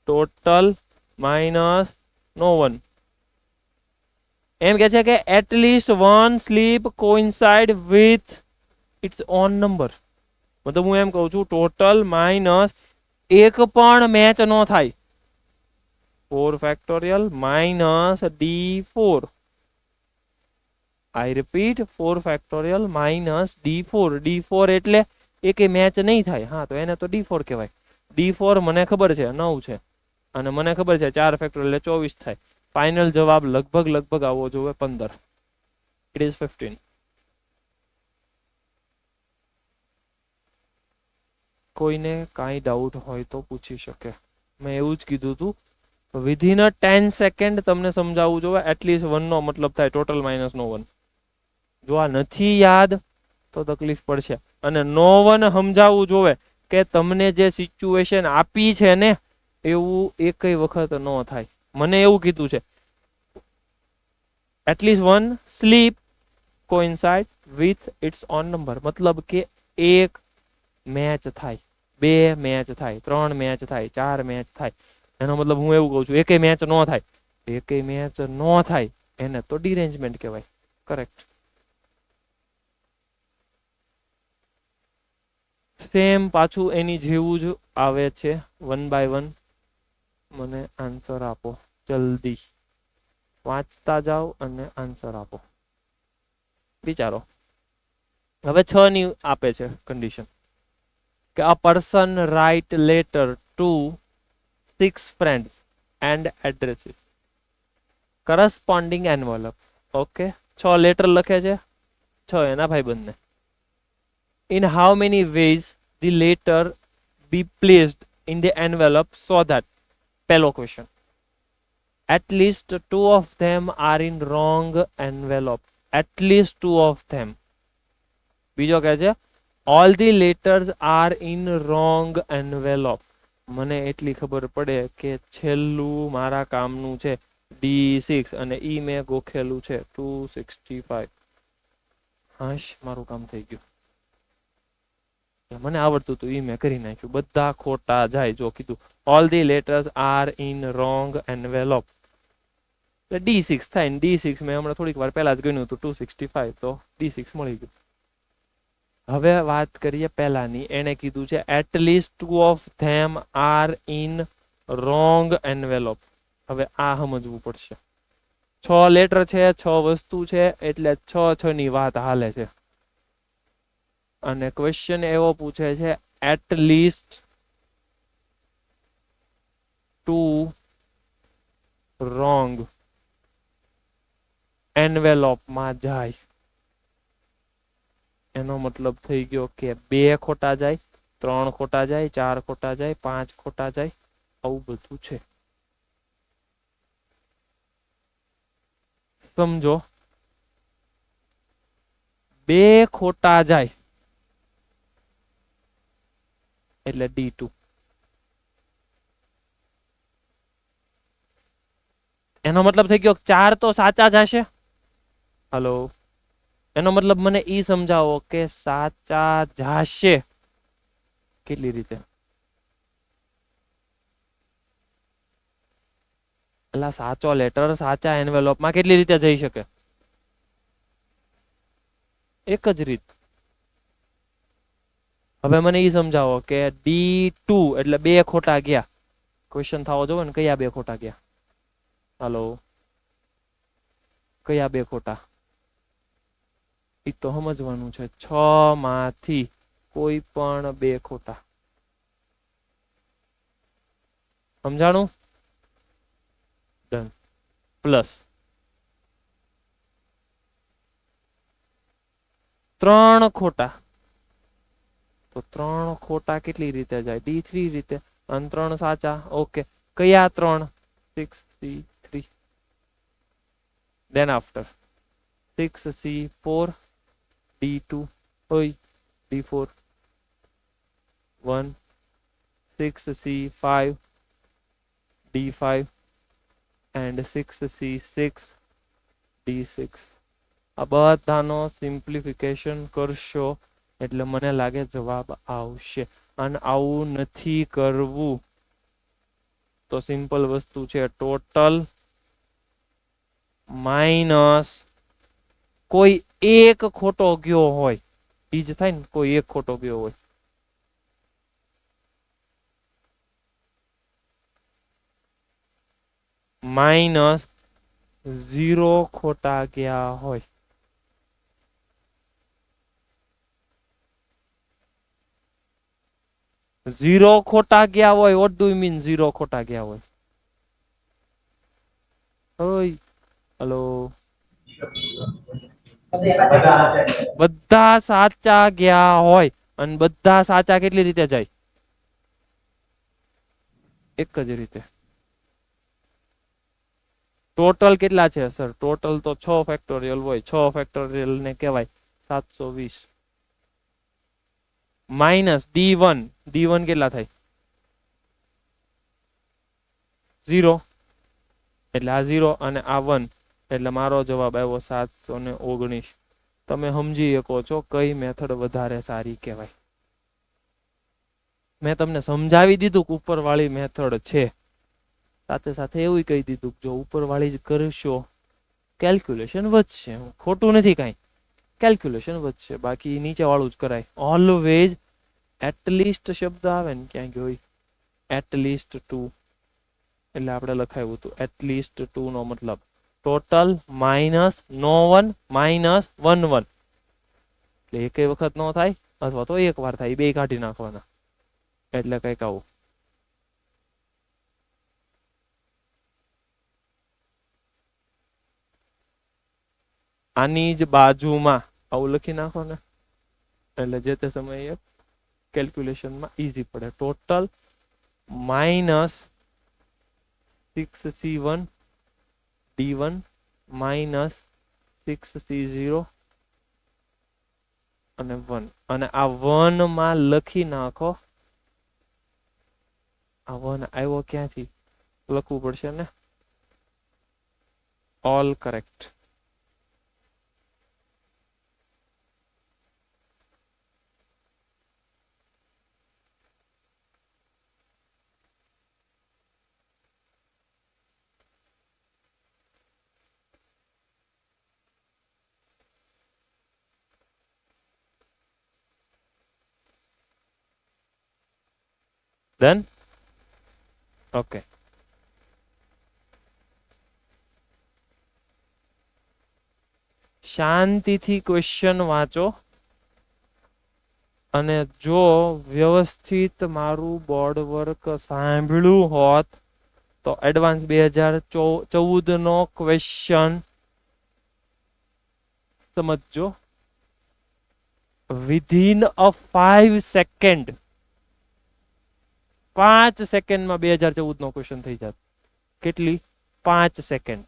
total minus no 1. એમ કે છે કે at least 1 slip coincide with its own number. મતલબ હું એમ કહું છું ટોટલ માઇનસ એક પણ મેચ ન થાય. 4 ફેક્ટોરિયલ માઇનસ D4. આઈ repeat 4 factorial minus D4. D4 એટલે એક મેચ નહીં થાય. હા, તો એને તો D4 કહેવાય. D4 મને ખબર છે 9 છે અને મને ખબર છે 4 ફેક્ટોરિયલ એટલે 24 થાય. ફાઇનલ જવાબ લગભગ આવવો જોઈએ 15. It is 15. કોઈને કાંઈ ડાઉટ હોય તો પૂછી શકે. મેં એવું જ કીધું હતું. વિધિન 10 સેકન્ડ તમને સમજાવવું જોઈએ. એટલીસ્ટ 1 નો મતલબ થાય ટોટલ માઇનસ નો 1. જો આ નથી યાદ તો તકલીફ પડશે. અને નો 1 સમજાવવું જોવે કે તમને જે સિચ્યુએશન આપી છે ને એવું એકય વખત ન થાય. મને એવું કીધું છે at least one slip coincide with its own number. મતલબ કે એક મેચ થાય, બે મેચ થાય, ત્રણ મેચ થાય, ચાર મેચ થાય. એનો મતલબ હું એવું કહું છું એકેય મેચ ન થાય, એકેય મેચ ન થાય એને તો ડિરેન્જમેન્ટ કહેવાય. કરેક્ટ. સેમ પાછું એની જેવું જ આવે છે, 1 by 1. મને આન્સર આપો જલ્દી, વાંચતા જાઓ અને આન્સર આપો. વિચારો. હવે 6 ની આપે છે કન્ડિશન કે a person write letter to 6 friends and addresses corresponding envelope. Okay, 6 letter લખે છે 6 એના ભાઈબંધને. In how many ways the letter be placed in the envelope so that, પહેલો question, at least 2 of them are in wrong envelope. At least 2 of them. બીજો કહે છે all the letters are in wrong envelope. મને એટલી ખબર પડે કે છેલ્લું મારા કામનું છે D6 અને ઈ મેં ગોખેલું છે 265. હાશ, મારું કામ થઈ ગયું. મને આવડતું હતું ઈ મેં કરી નાખ્યું. બધા ખોટા જાય. જો કીધું all the letters R in wrong envelope, D6 થાય ને D6 મેં હમણાં થોડીક વાર પહેલા જ ગણ્યું હતું 265, તો D6 મળી ગયું. હવે વાત કરીએ પહેલાની. એને કીધું છે at least 2 of them are in wrong envelope. હવે આ સમજવું પડશે. 6 લેટર છે, 6 વસ્તુ છે, એટલે 6 ની વાત હાલે છે. અને ક્વેશ્ચન એવો પૂછે છે એટ લીસ્ટ 2 રોંગ એન્વેલોપમાં જાય. એનો મતલબ થઈ ગયો કે 2 ખોટા જાય, 3 ખોટા જાય, 4 ખોટા જાય, 5 ખોટા જાય. આવું બધું છે. સમજો 2 ખોટા જાય એટલે D2. એનો મતલબ થઈ ગયો 4 તો સાચા જ હશે. હલો, એનો મતલબ મને ઈ સમજાવો કે સાચા જાશે કેટલી રીતે? એટલે સાચો લેટર સાચા એન્વેલોપમાં કેટલી રીતે જઈ શકે? એક જ રીત. હવે મને ઈ સમજાવો કે D2 એટલે 2 ખોટા ગયા. ક્વેશ્ચન થવો જોવે ને, કયા 2 ખોટા ગયા? હાલો, કયા 2 ખોટા? ઈ તો સમજવાનું છે. 6 માંથી કોઈ પણ 2 ખોટા. સમજાણું? ડન. પ્લસ 3 ખોટા. તો 3 ખોટા કેટલી રીતે જાય? D3 રીતે. અને 3 સાચા. ઓકે, કયા 3? 6C3. Then after 6C4, D2, oi, D4, 1, 6C5, D5, and 6C6, D6. આ બધાનો સિમ્પ્લિફિકેશન કરશો એટલે મને લાગે જવાબ આવશે. અને આવું નથી કરવું તો સિમ્પલ વસ્તુ છે, ટોટલ માઇનસ કોઈ એક ખોટો ગયો હોય. ઈ જ થાય ને, કોઈ એક ખોટો ગયો હોય. માઇનસ 0 ખોટા ગયા હોય. ઝીરો ખોટા ગયા હોય. વોટ ડુ યુ મીન 0 ખોટા ગયા હોય? ઓય, હલો, બધા સાચા ગયા હોય. અને બધા સાચા કેટલી રીતે જાય? એક જ રીતે. ટોટલ કેટલા છે સર? ટોટલ તો 6 ફેક્ટોરિયલ હોય. 6 ફેક્ટોરિયલ ને કહેવાય 720 માઇનસ D1. D1 કેટલા થાય? 0. એટલે આ 0 અને આ 1 એટલે મારો જવાબ આવ્યો 719. તમે સમજી શકો છો કઈ મેથડ વધારે સારી કહેવાય. મેં તમને સમજાવી દીધું કે ઉપરવાળી મેથડ છે, સાથે સાથે એવું કહી દીધું કે જો ઉપરવાળી જ કરશો કેલ્ક્યુલેશન વધશે. ખોટું નથી કાંઈ, કેલ્ક્યુલેશન વધશે, બાકી નીચે વાળું જ કરાય. ઓલવેઝ એટલીસ્ટ શબ્દ આવે ને ક્યાંક હોય એટલીસ્ટ 2, એટલે આપણે લખાયું હતું એટલીસ્ટ 2 નો મતલબ ટોટલ માઇનસ નો 1 માઇનસ 1 1, એટલે એક વખત નો થાય અથવા તો એક વાર થાય, બે કાઢી નાખવાના, એટલે કઈક આવું. આની જ બાજુમાં આવું લખી નાખો ને, એટલે જે તે સમયે કેલ્ક્યુલેશનમાં ઈઝી પડે. Total minus 6c1 d1 minus 6c0 અને 1, અને આ 1 માં લખી નાખો. આ 1 આવ્યો ક્યાંથી લખવું પડશે ને, ઓલ કરેક્ટ. Done? Okay. શાંતિથી ક્વેશ્ચન વાંચો, અને જો વ્યવસ્થિત મારું બોર્ડ વર્ક સાંભળ્યું હોત તો એડવાન્સ 2014 નો ક્વેશ્ચન સમજો. વિધિન અ 5 સેકન્ડ, 5 સેકન્ડમાં 2014 નો ક્વેશ્ચન થઈ જાત. કેટલી? 5 સેકન્ડ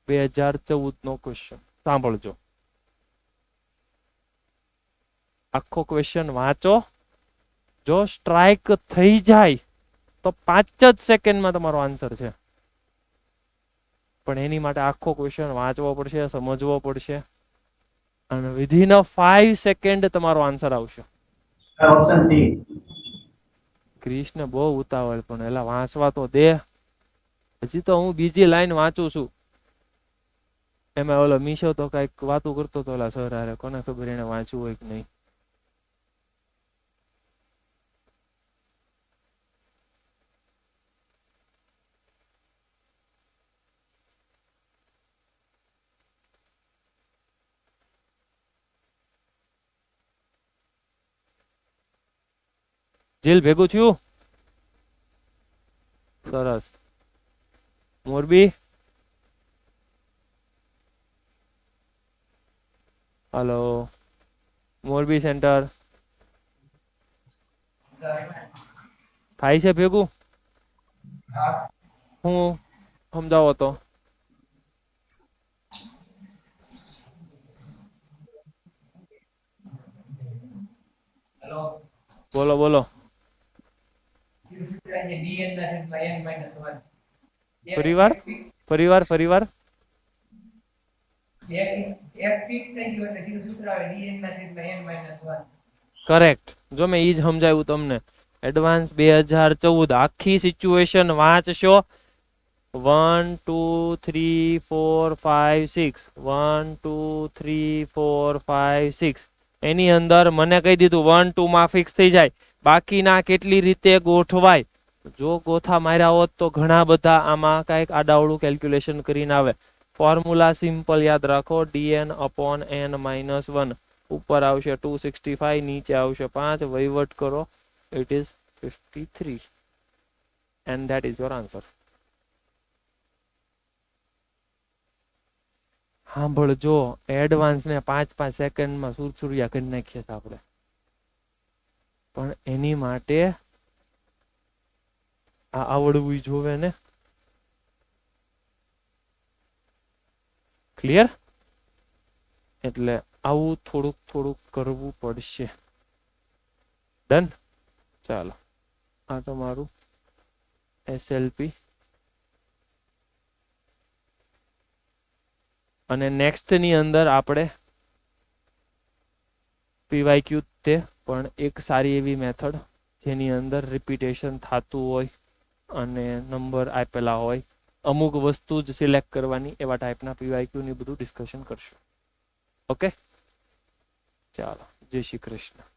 2014 નો ક્વેશ્ચન. સાંભળજો, આખો ક્વેશ્ચન વાંચો. જો સ્ટ્રાઇક થઈ જાય તો 5 જ સેકન્ડમાં તમારો આન્સર છે, પણ એની માટે આખો ક્વેશ્ચન વાંચવો પડશે, સમજવો પડશે, અને વિધિન અ 5 સેકન્ડ તમારો આન્સર આવશે. Option C. કૃષ્ણ બહુ ઉતાવળ, પણ એલા વાંચવા તો દે. હજી તો હું બીજી લાઈન વાંચું છું. એમાં ઓલો મીશો તો કઈક વાતું કરતો હતો ઓલા સર હારે, કોને ખબર એને વાંચવું હોય કે નહીં. જેલ ભેગું થયું? સરસ. મોરબી? હલો, મોરબી સેન્ટર થાય છે ભેગું? હું સમજાવો તો. હેલો, બોલો બોલો. ફરીવાર ફરીવાર ફરીવાર. કરેક્ટ. જો મેં ઈ જ સમજાવ્યું તમને. એડવાન્સ 2014 આખી સિચ્યુએશન વાંચશો. 1 2 3 4 5 6 1 2 3 4 5 6, એની અંદર મને કહી દીધું 1 2 માં ફિક્સ થઈ જાય, બાકીના કેટલી રીતે ગોઠવાય. જો ગોથા માર્યા હોત તો ઘણા બધા આમાં કઈક આડાવડું કેલ્ક્યુલેશન કરીને આવે. ફોર્મ્યુલા સિમ્પલ યાદ રાખો, dn upon n minus 1. ઉપર આવશે 265, નીચે આવશે 5, વહીવટ કરો, it is 53, and that is your answer. સાંભળજો, એડવાન્સ ને 5 સેકન્ડમાં સુરસુરિયા કરી નાખીએ આપણે, પણ એની માટે આ આવડવું જોવે ને. ક્લિયર? એટલે આવું થોડુંક થોડુંક કરવું પડશે. ડન? ચાલો, આ તમારું SLP અને નેક્સ્ટની અંદર આપણે પીવાયક્યુ તે પણ એક સારી એવી મેથડ જેની અંદર રિપીટેશન થતું હોય અને નંબર આપેલા હોય, અમુક વસ્તુ જ સિલેક્ટ કરવાની, એવા ટાઈપના પીવાયક્યુની બધું ડિસ્કશન કરશું. ઓકે, ચાલો, જય શ્રી કૃષ્ણ.